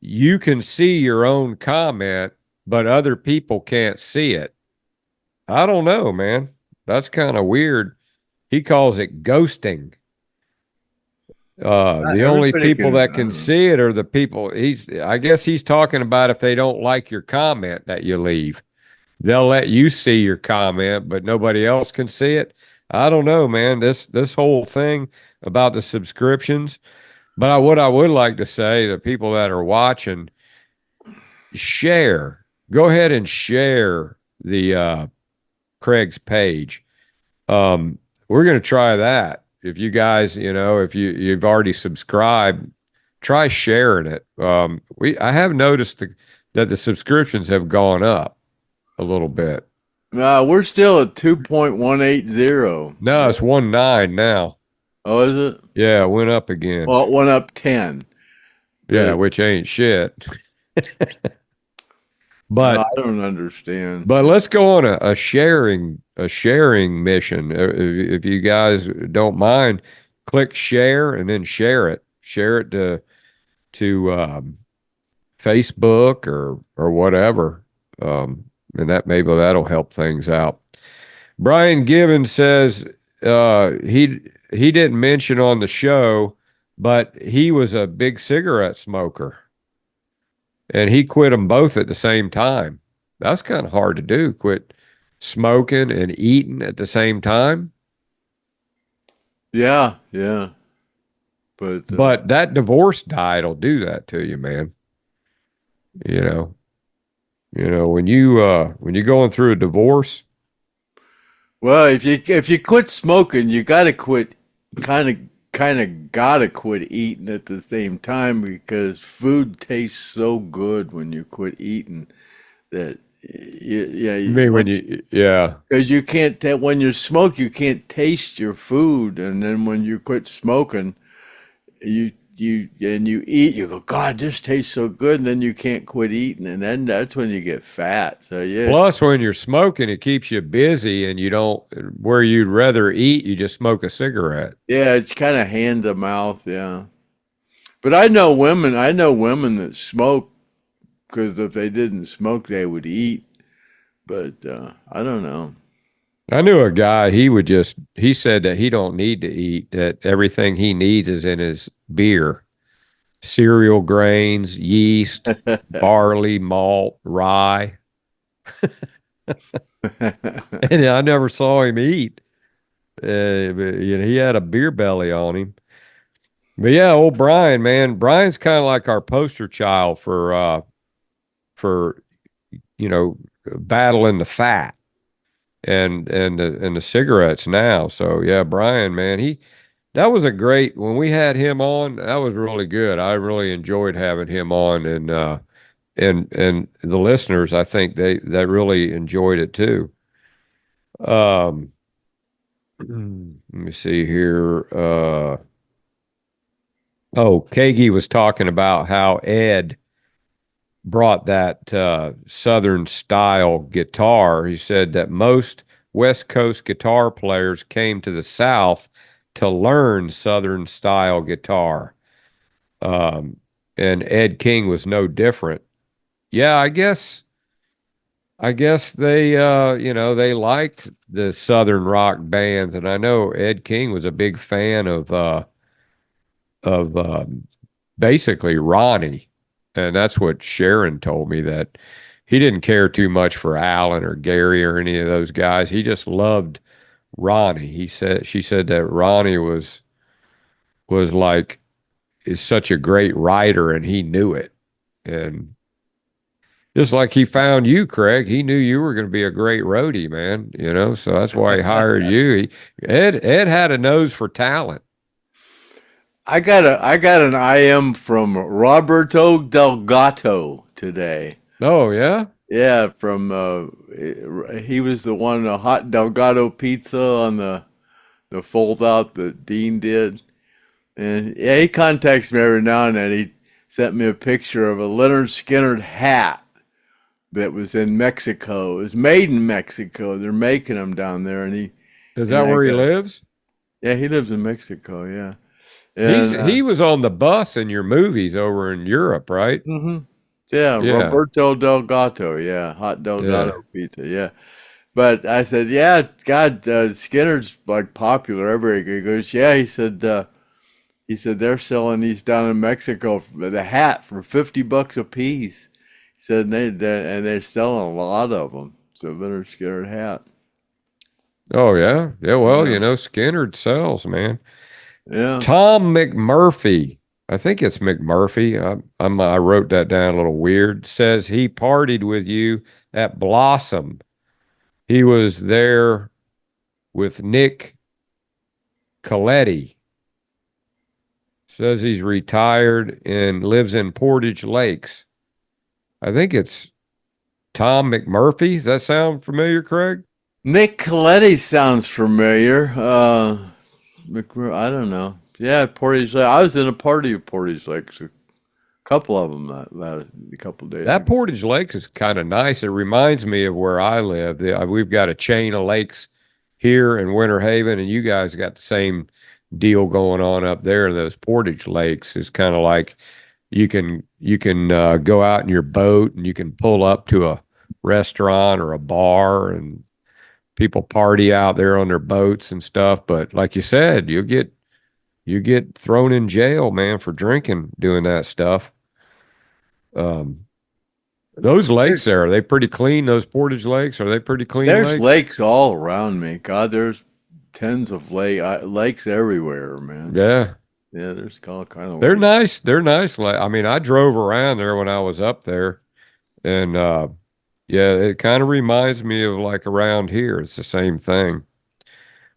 you can see your own comment, but other people can't see it. I don't know, man. That's kind of weird. He calls it ghosting. The only Everybody people can. that I can don't know. see it are the people I guess he's talking about if they don't like your comment that you leave. They'll let you see your comment, but nobody else can see it. I don't know, man. This whole thing about the subscriptions. But what I would like to say to people that are watching, share. Go ahead and share the Craig's page. We're going to try that. If you guys, if you've already subscribed, try sharing it. I have noticed that the subscriptions have gone up a little bit. No, we're still at 2.180. No, it's 1.9 now. Oh, is it? Yeah, it went up again. Well, it went up 10. Yeah, But which ain't shit. I But don't understand. let's go on a sharing mission. If you guys don't mind, click share and then share it. Share it to Facebook or whatever, and maybe that'll help things out. Brian Gibbons says he didn't mention on the show, but he was a big cigarette smoker, and he quit them both at the same time. That's kind of hard to do. Quit smoking and eating at the same time. Yeah, yeah. But But that divorce diet will do that to you, man. You know, when you're going through a divorce. well, if you quit smoking, you got to quit kind of got to quit eating at the same time because food tastes so good when you quit eating that I mean, yeah. because you can't when you smoke you can't taste your food, and then when you quit smoking you eat, you go, God, this tastes so good, and then you can't quit eating, and then that's when you get fat. So yeah. Plus, when you're smoking, it keeps you busy, and you don't, where you'd rather eat, you just smoke a cigarette. Yeah, it's kind of hand to mouth, yeah. But I know women that smoke because if they didn't smoke, they would eat. But I don't know. I knew a guy, he said that he don't need to eat, that everything he needs is in his beer. Cereal grains, yeast, barley, malt, rye. And I never saw him eat. But, he had a beer belly on him. But yeah, old Brian, man, Brian's kind of like our poster child for battling the fat and the cigarettes now. So yeah, Brian, man, that was a great, when we had him on, that was really good. I really enjoyed having him on, and the listeners, I think they really enjoyed it too. Um, let me see here. Kagi was talking about how Ed brought that Southern style guitar. He said that most West Coast guitar players came to the South to learn Southern style guitar. and Ed King was no different. Yeah, I guess they they liked the Southern rock bands, and I know Ed King was a big fan of basically Ronnie, and that's what Sharon told me, that he didn't care too much for Alan or Gary or any of those guys. He just loved Ronnie. She said that Ronnie was like is such a great writer, and he knew it. And just like he found you, Craig, he knew you were going to be a great roadie, man. So that's why he hired you. Ed had a nose for talent. I got an IM from Roberto Delgato today. Oh yeah, Yeah, from he was the one, the hot Delgado pizza on the fold out that Dean did. And yeah, he contacts me every now and then. He sent me a picture of a Lynyrd Skynyrd hat that was in Mexico. It was made in Mexico. They're making them down there, and is that where he lives? Yeah, he lives in Mexico. Yeah, and, He was on the bus in your movies over in Europe, right? mm-hmm. Yeah, Roberto Delgato. Yeah, hot Delgado pizza. Yeah. But I said, yeah, God, Skinner's like popular everywhere. He goes, yeah. He said they're selling these down in Mexico, the hat for $50 a piece. He said they're selling a lot of them. So Lynyrd Skynyrd hat. Oh yeah, yeah. Well, Skynyrd sells, man. Yeah. Tom McMurphy, I think it's McMurphy. I wrote that down a little weird. Says he partied with you at Blossom. He was there with Nick Coletti. Says he's retired and lives in Portage Lakes. I think it's Tom McMurphy. Does that sound familiar, Craig? Nick Coletti sounds familiar. I don't know. Yeah, Portage Lake. I was in a party of Portage Lakes, a couple of them a couple of days That ago. Portage Lakes is kind of nice. It reminds me of where I live. We've got a chain of lakes here in Winter Haven, and you guys got the same deal going on up there. Those Portage Lakes is kind of like you can go out in your boat and you can pull up to a restaurant or a bar, and people party out there on their boats and stuff. But like you said, you get thrown in jail, man, for drinking, doing that stuff. Those lakes there, are they pretty clean? Those Portage Lakes, are they pretty clean? There's lakes all around me. God, there's tens of lakes everywhere, man. Yeah. Yeah, there's all kind of They're lakes. nice. They're nice. I mean, I drove around there when I was up there, and yeah, it kind of reminds me of like around here. It's the same thing.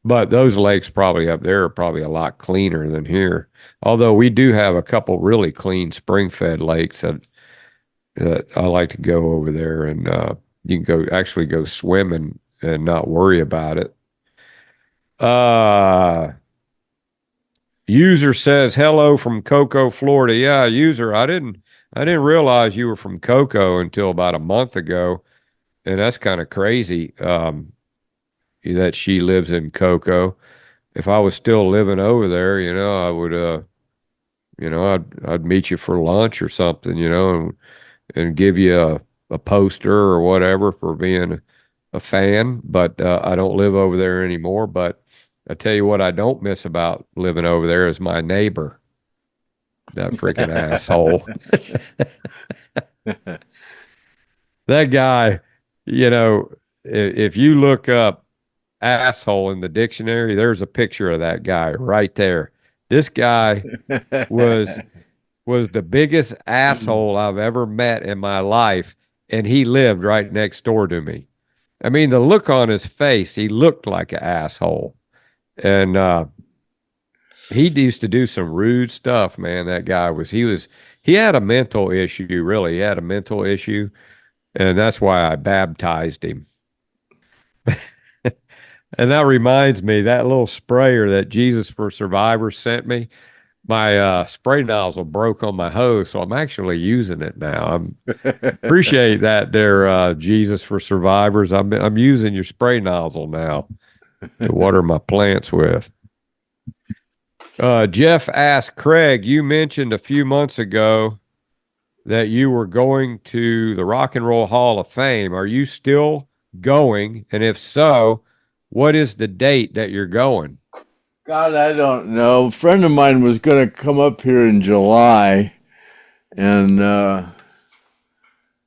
But those lakes probably up there are probably a lot cleaner than here. Although we do have a couple really clean spring-fed lakes that I like to go over there, and you can actually go swimming and not worry about it. User says hello from Cocoa, Florida. Yeah, user, I didn't realize you were from Cocoa until about a month ago, and that's kind of crazy. That she lives in Cocoa. If I was still living over there, I would, I'd meet you for lunch or something, and give you a poster or whatever for being a fan. But I don't live over there anymore. But I tell you what, I don't miss about living over there is my neighbor, that freaking asshole. That guy, if you look up asshole in the dictionary, there's a picture of that guy right there. This guy was the biggest asshole I've ever met in my life, and he lived right next door to me. I mean, the look on his face, he looked like an asshole. And he used to do some rude stuff, man. That guy he had a mental issue, really. He had a mental issue, and that's why I baptized him. And that reminds me, that little sprayer that Jesus for Survivors sent me, my spray nozzle broke on my hose, so I'm actually using it now. Appreciate that there, Jesus for Survivors. I'm using your spray nozzle now to water my plants with. Jeff asked, Craig, you mentioned a few months ago that you were going to the Rock and Roll Hall of Fame. Are you still going? And if so, what is the date that you're going? God, I don't know. A friend of mine was going to come up here in July, and I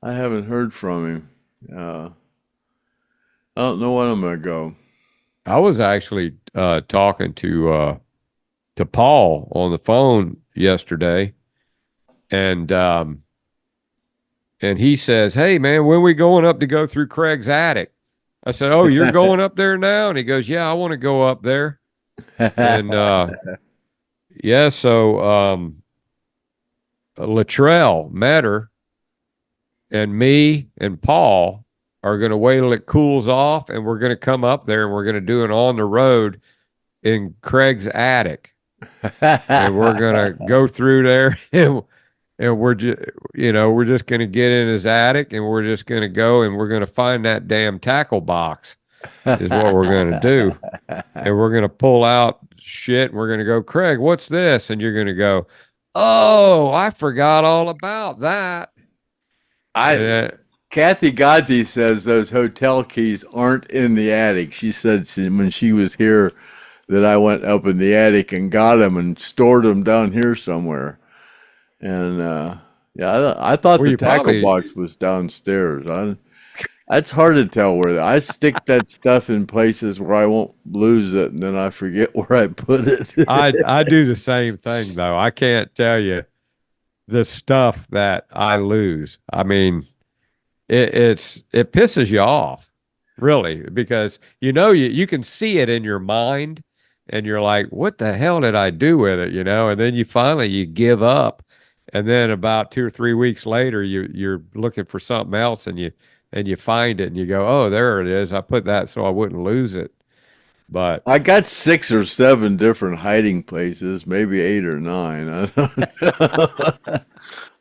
haven't heard from him. I don't know when I'm going to go. I was actually talking to Paul on the phone yesterday, and he says, "Hey man, when are we going up to go through Craig's attic?" I said, "Oh, you're going up there now?" And he goes, "Yeah, I want to go up there." And yeah, so Latrell Metter and me and Paul are going to wait till it cools off, and we're going to come up there and we're going to do it on the road in Craig's attic. And we're going to go through there, and we're just, we're just going to get in his attic, and we're just going to go, and we're going to find that damn tackle box is what we're going to do. And we're going to pull out shit, and we're going to go, "Craig, what's this?" And you're going to go, "Oh, I forgot all about that." Kathy Gotti says those hotel keys aren't in the attic. She said when she was here that I went up in the attic and got them and stored them down here somewhere. And yeah, I thought the tackle box was downstairs. It's hard to tell where I stick that stuff in places where I won't lose it, and then I forget where I put it. I do the same thing though. I can't tell you the stuff that I lose. I mean, it pisses you off, really, because you can see it in your mind, and you're like, "What the hell did I do with it?" And then you give up, and then about 2 or 3 weeks later, you're looking for something else, and you find it, and you go, "Oh, there it is. I put that so I wouldn't lose it." But I got 6 or 7 different hiding places, maybe 8 or 9. I don't know.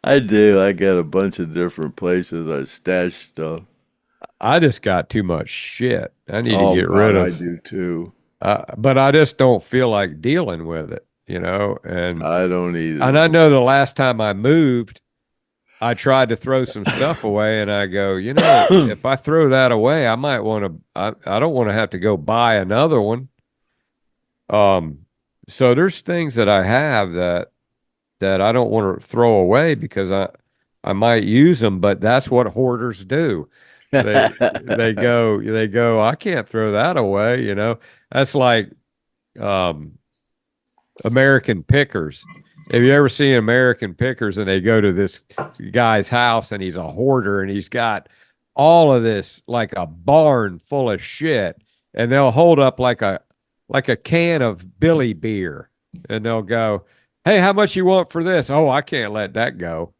I do. I got a bunch of different places I stash stuff. I just got too much shit. I need to get rid of. I do too. But I just don't feel like dealing with it, and I don't either. And I know the last time I moved, I tried to throw some stuff away, and I go, if I throw that away, I might want to, I don't want to have to go buy another one. So there's things that I have that I don't want to throw away because I might use them, but that's what hoarders do. They go, "I can't throw that away." That's like American Pickers. Have you ever seen American Pickers, and they go to this guy's house, and he's a hoarder, and he's got all of this, like a barn full of shit, and they'll hold up like a can of Billy beer, and they'll go, "Hey, how much you want for this?" "Oh, I can't let that go."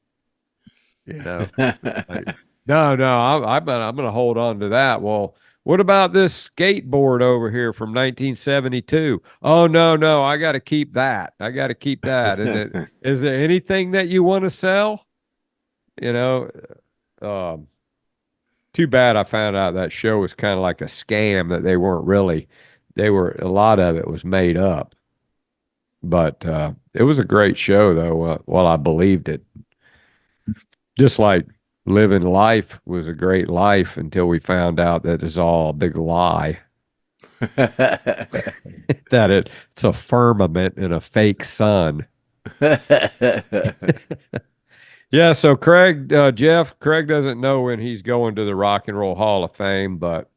Like, no, I'm going to hold on to that. "Well, what about this skateboard over here from 1972? "Oh, no, I got to keep that. I got to keep that." And is there anything that you want to sell? Too bad I found out that show was kind of like a scam, that they weren't really, a lot of it was made up. But it was a great show, though, while I believed it. Just like living life was a great life until we found out that it's all a big lie. That it's a firmament and a fake sun. Yeah, so Craig doesn't know when he's going to the Rock and Roll Hall of Fame, but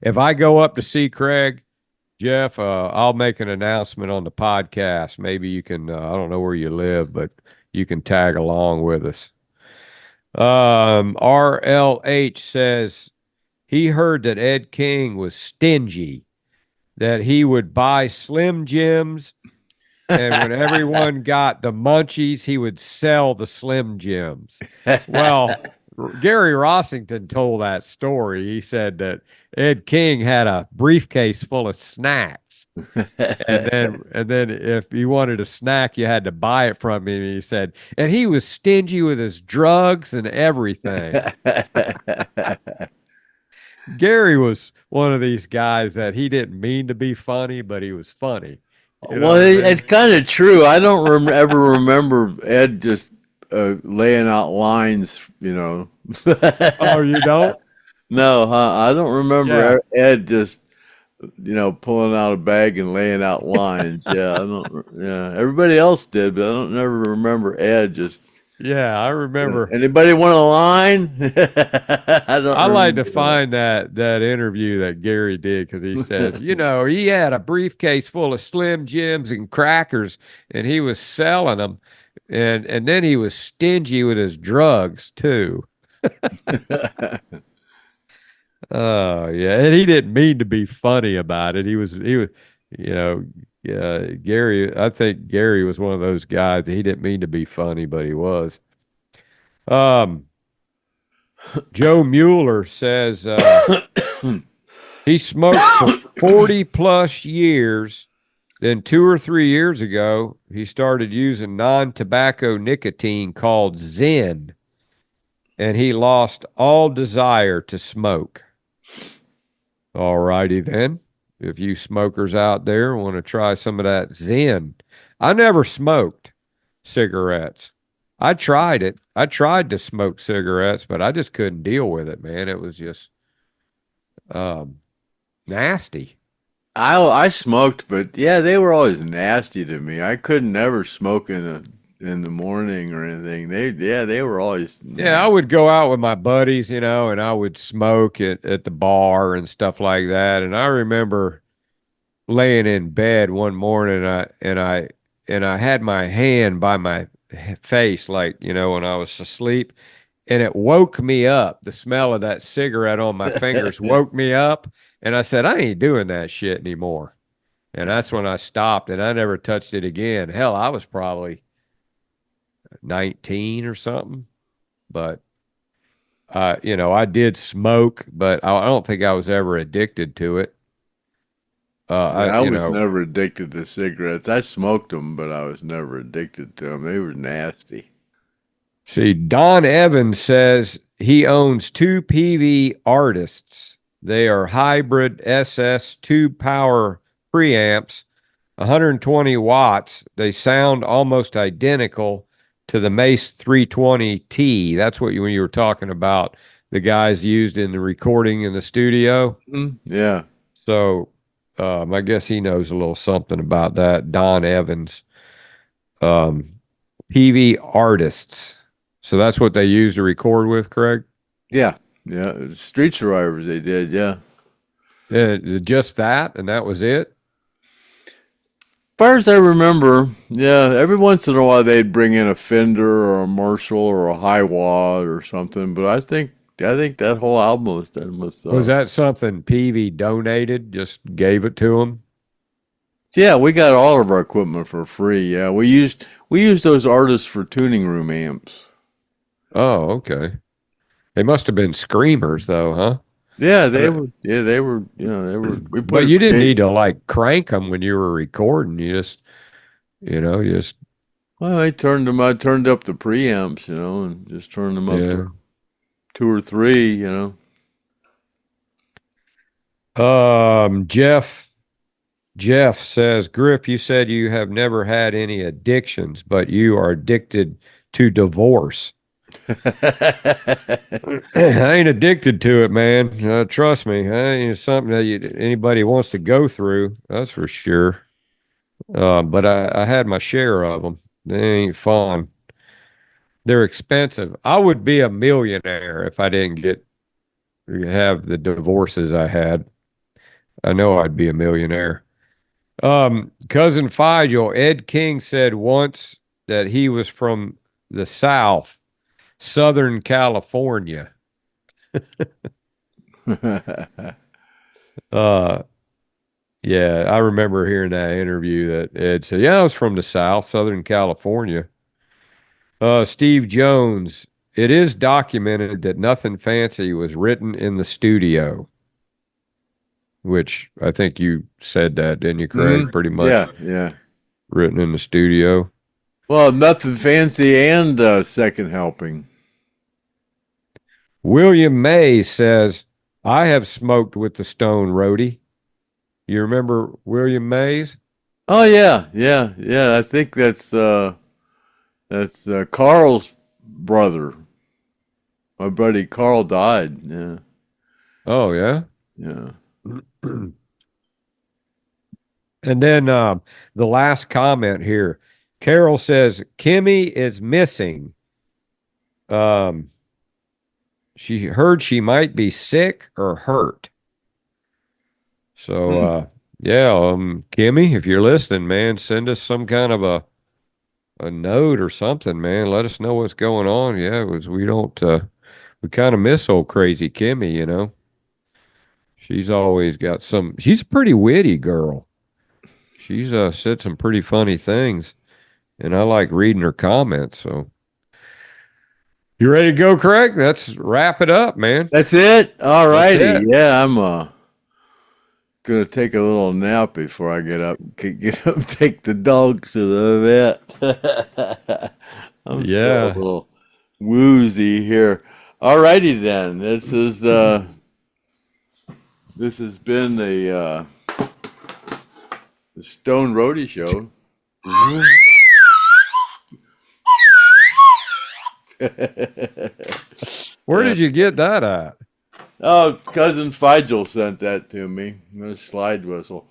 if I go up to see Craig, Jeff, I'll make an announcement on the podcast. Maybe you can, I don't know where you live, but you can tag along with us. RLH says he heard that Ed King was stingy, that he would buy Slim Jims, and when everyone got the munchies, he would sell the Slim Jims. Well, Gary Rossington told that story. He said that Ed King had a briefcase full of snacks, and then if you wanted a snack, you had to buy it from him. He said, and he was stingy with his drugs and everything. Gary was one of these guys that he didn't mean to be funny, but he was funny. Well, it's kind of true. I don't ever remember Ed just laying out lines, you know. Oh, you don't? No, huh? I don't Yeah. remember Ed just, pulling out a bag and laying out lines. Yeah, I don't. Yeah, everybody else did, but I don't never remember Ed just. Yeah, I remember. Anybody want a line? I don't I like to remember that. find that interview that Gary did because he says, he had a briefcase full of Slim Jims and crackers, and he was selling them, and then he was stingy with his drugs too. Oh yeah, and he didn't mean to be funny about it. He was, you know, Gary. I think Gary was one of those guys that he didn't mean to be funny, but he was. Um, Joe Mueller says he smoked for 40 plus years. Then 2 or 3 years ago, he started using non-tobacco nicotine called Zen, and he lost all desire to smoke. All righty then. If you smokers out there want to try some of that Zen. I never smoked cigarettes. I tried it. I tried to smoke cigarettes, but I just couldn't deal with it, man. It was just nasty. I smoked, but yeah, they were always nasty to me. I couldn't ever smoke in the morning or anything. They were always Yeah, I would go out with my buddies, and I would smoke at the bar and stuff like that. And I remember laying in bed one morning, and I had my hand by my face, like when I was asleep, and it woke me up. The smell of that cigarette on my fingers woke me up, and I said, I ain't doing that shit anymore. And that's when I stopped, and I never touched it again. Hell, I was probably 19 or something, but I did smoke, but I don't think I was ever addicted to it. I was never addicted to cigarettes. I smoked them, but I was never addicted to them. They were nasty. See, Don Evans says he owns two PV artists. They are hybrid SS 2 power preamps, 120 watts. They sound almost identical to the Mace 320T. That's what when you were talking about the guys used in the recording in the studio. Yeah. So I guess he knows a little something about that. Don Evans, PV artists. So that's what they use to record with, Craig? Yeah. Yeah. Street Survivors, they did. Yeah. Just that, and that was it? Far as I remember, yeah, every once in a while they'd bring in a Fender or a Marshall or a Hi-Wah or something, but I think that whole album was done with. Was that something PV donated? Just gave it to them? Yeah, we got all of our equipment for free. Yeah, we used those artists for tuning room amps. Oh, okay. They must have been screamers, though, huh? Yeah, they were. Yeah, they were. They were. But you didn't need to crank them when you were recording. You just. Well, I turned them. I turned up the preamps, and just turned them up to 2 or 3. Jeff says, Griff, you said you have never had any addictions, but you are addicted to divorce. I ain't addicted to it, man. Trust me. It's something that anybody wants to go through. That's for sure. But I had my share of them. They ain't fun. They're expensive. I would be a millionaire if I didn't have the divorces I had. I know I'd be a millionaire. Cousin Figel, Ed King said once that he was from the South. Southern California. Yeah, I remember hearing that interview that Ed said, yeah, I was from the South, Southern California. Steve Jones, it is documented that Nothing Fancy was written in the studio, which I think you said that, didn't you, Craig? Pretty much. Yeah. Written in the studio. Well, Nothing Fancy and Second Helping. William Mays says, I have smoked with the Stone Roadie. You remember William Mays? Oh, yeah. I think that's Carl's brother. My buddy Carl died. Yeah. Oh, yeah? Yeah. And then the last comment here. Carol says, Kimmy is missing. She heard she might be sick or hurt. So, Kimmy, if you're listening, man, send us some kind of a note or something, man. Let us know what's going on. Yeah, we kind of miss old crazy Kimmy, you know. She's always got she's a pretty witty girl. She's said some pretty funny things, and I like reading her comments. So, you ready to go, Craig? Let's wrap it up, man. That's it. All righty. Yeah, I'm gonna take a little nap before I get up. Take the dogs to the vet. I'm still a little woozy here. All righty then. This has been the Stone Roadie Show. Where did you get that at? Oh, cousin Figel sent that to me. A slide whistle.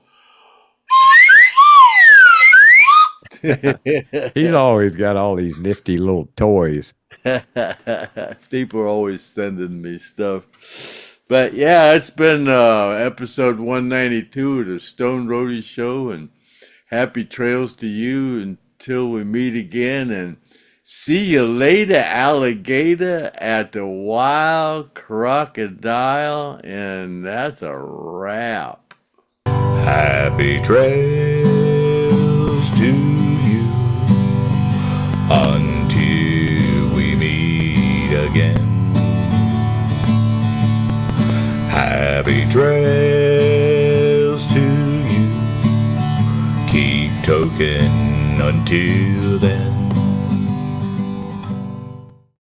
He's always got all these nifty little toys. People are always sending me stuff. But yeah, it's been episode 192 of the Stone Roadie Show, and happy trails to you until we meet again, and see you later, alligator, at the Wild Crocodile, and that's a wrap. Happy trails to you until we meet again. Happy trails to you. Keep toking until then.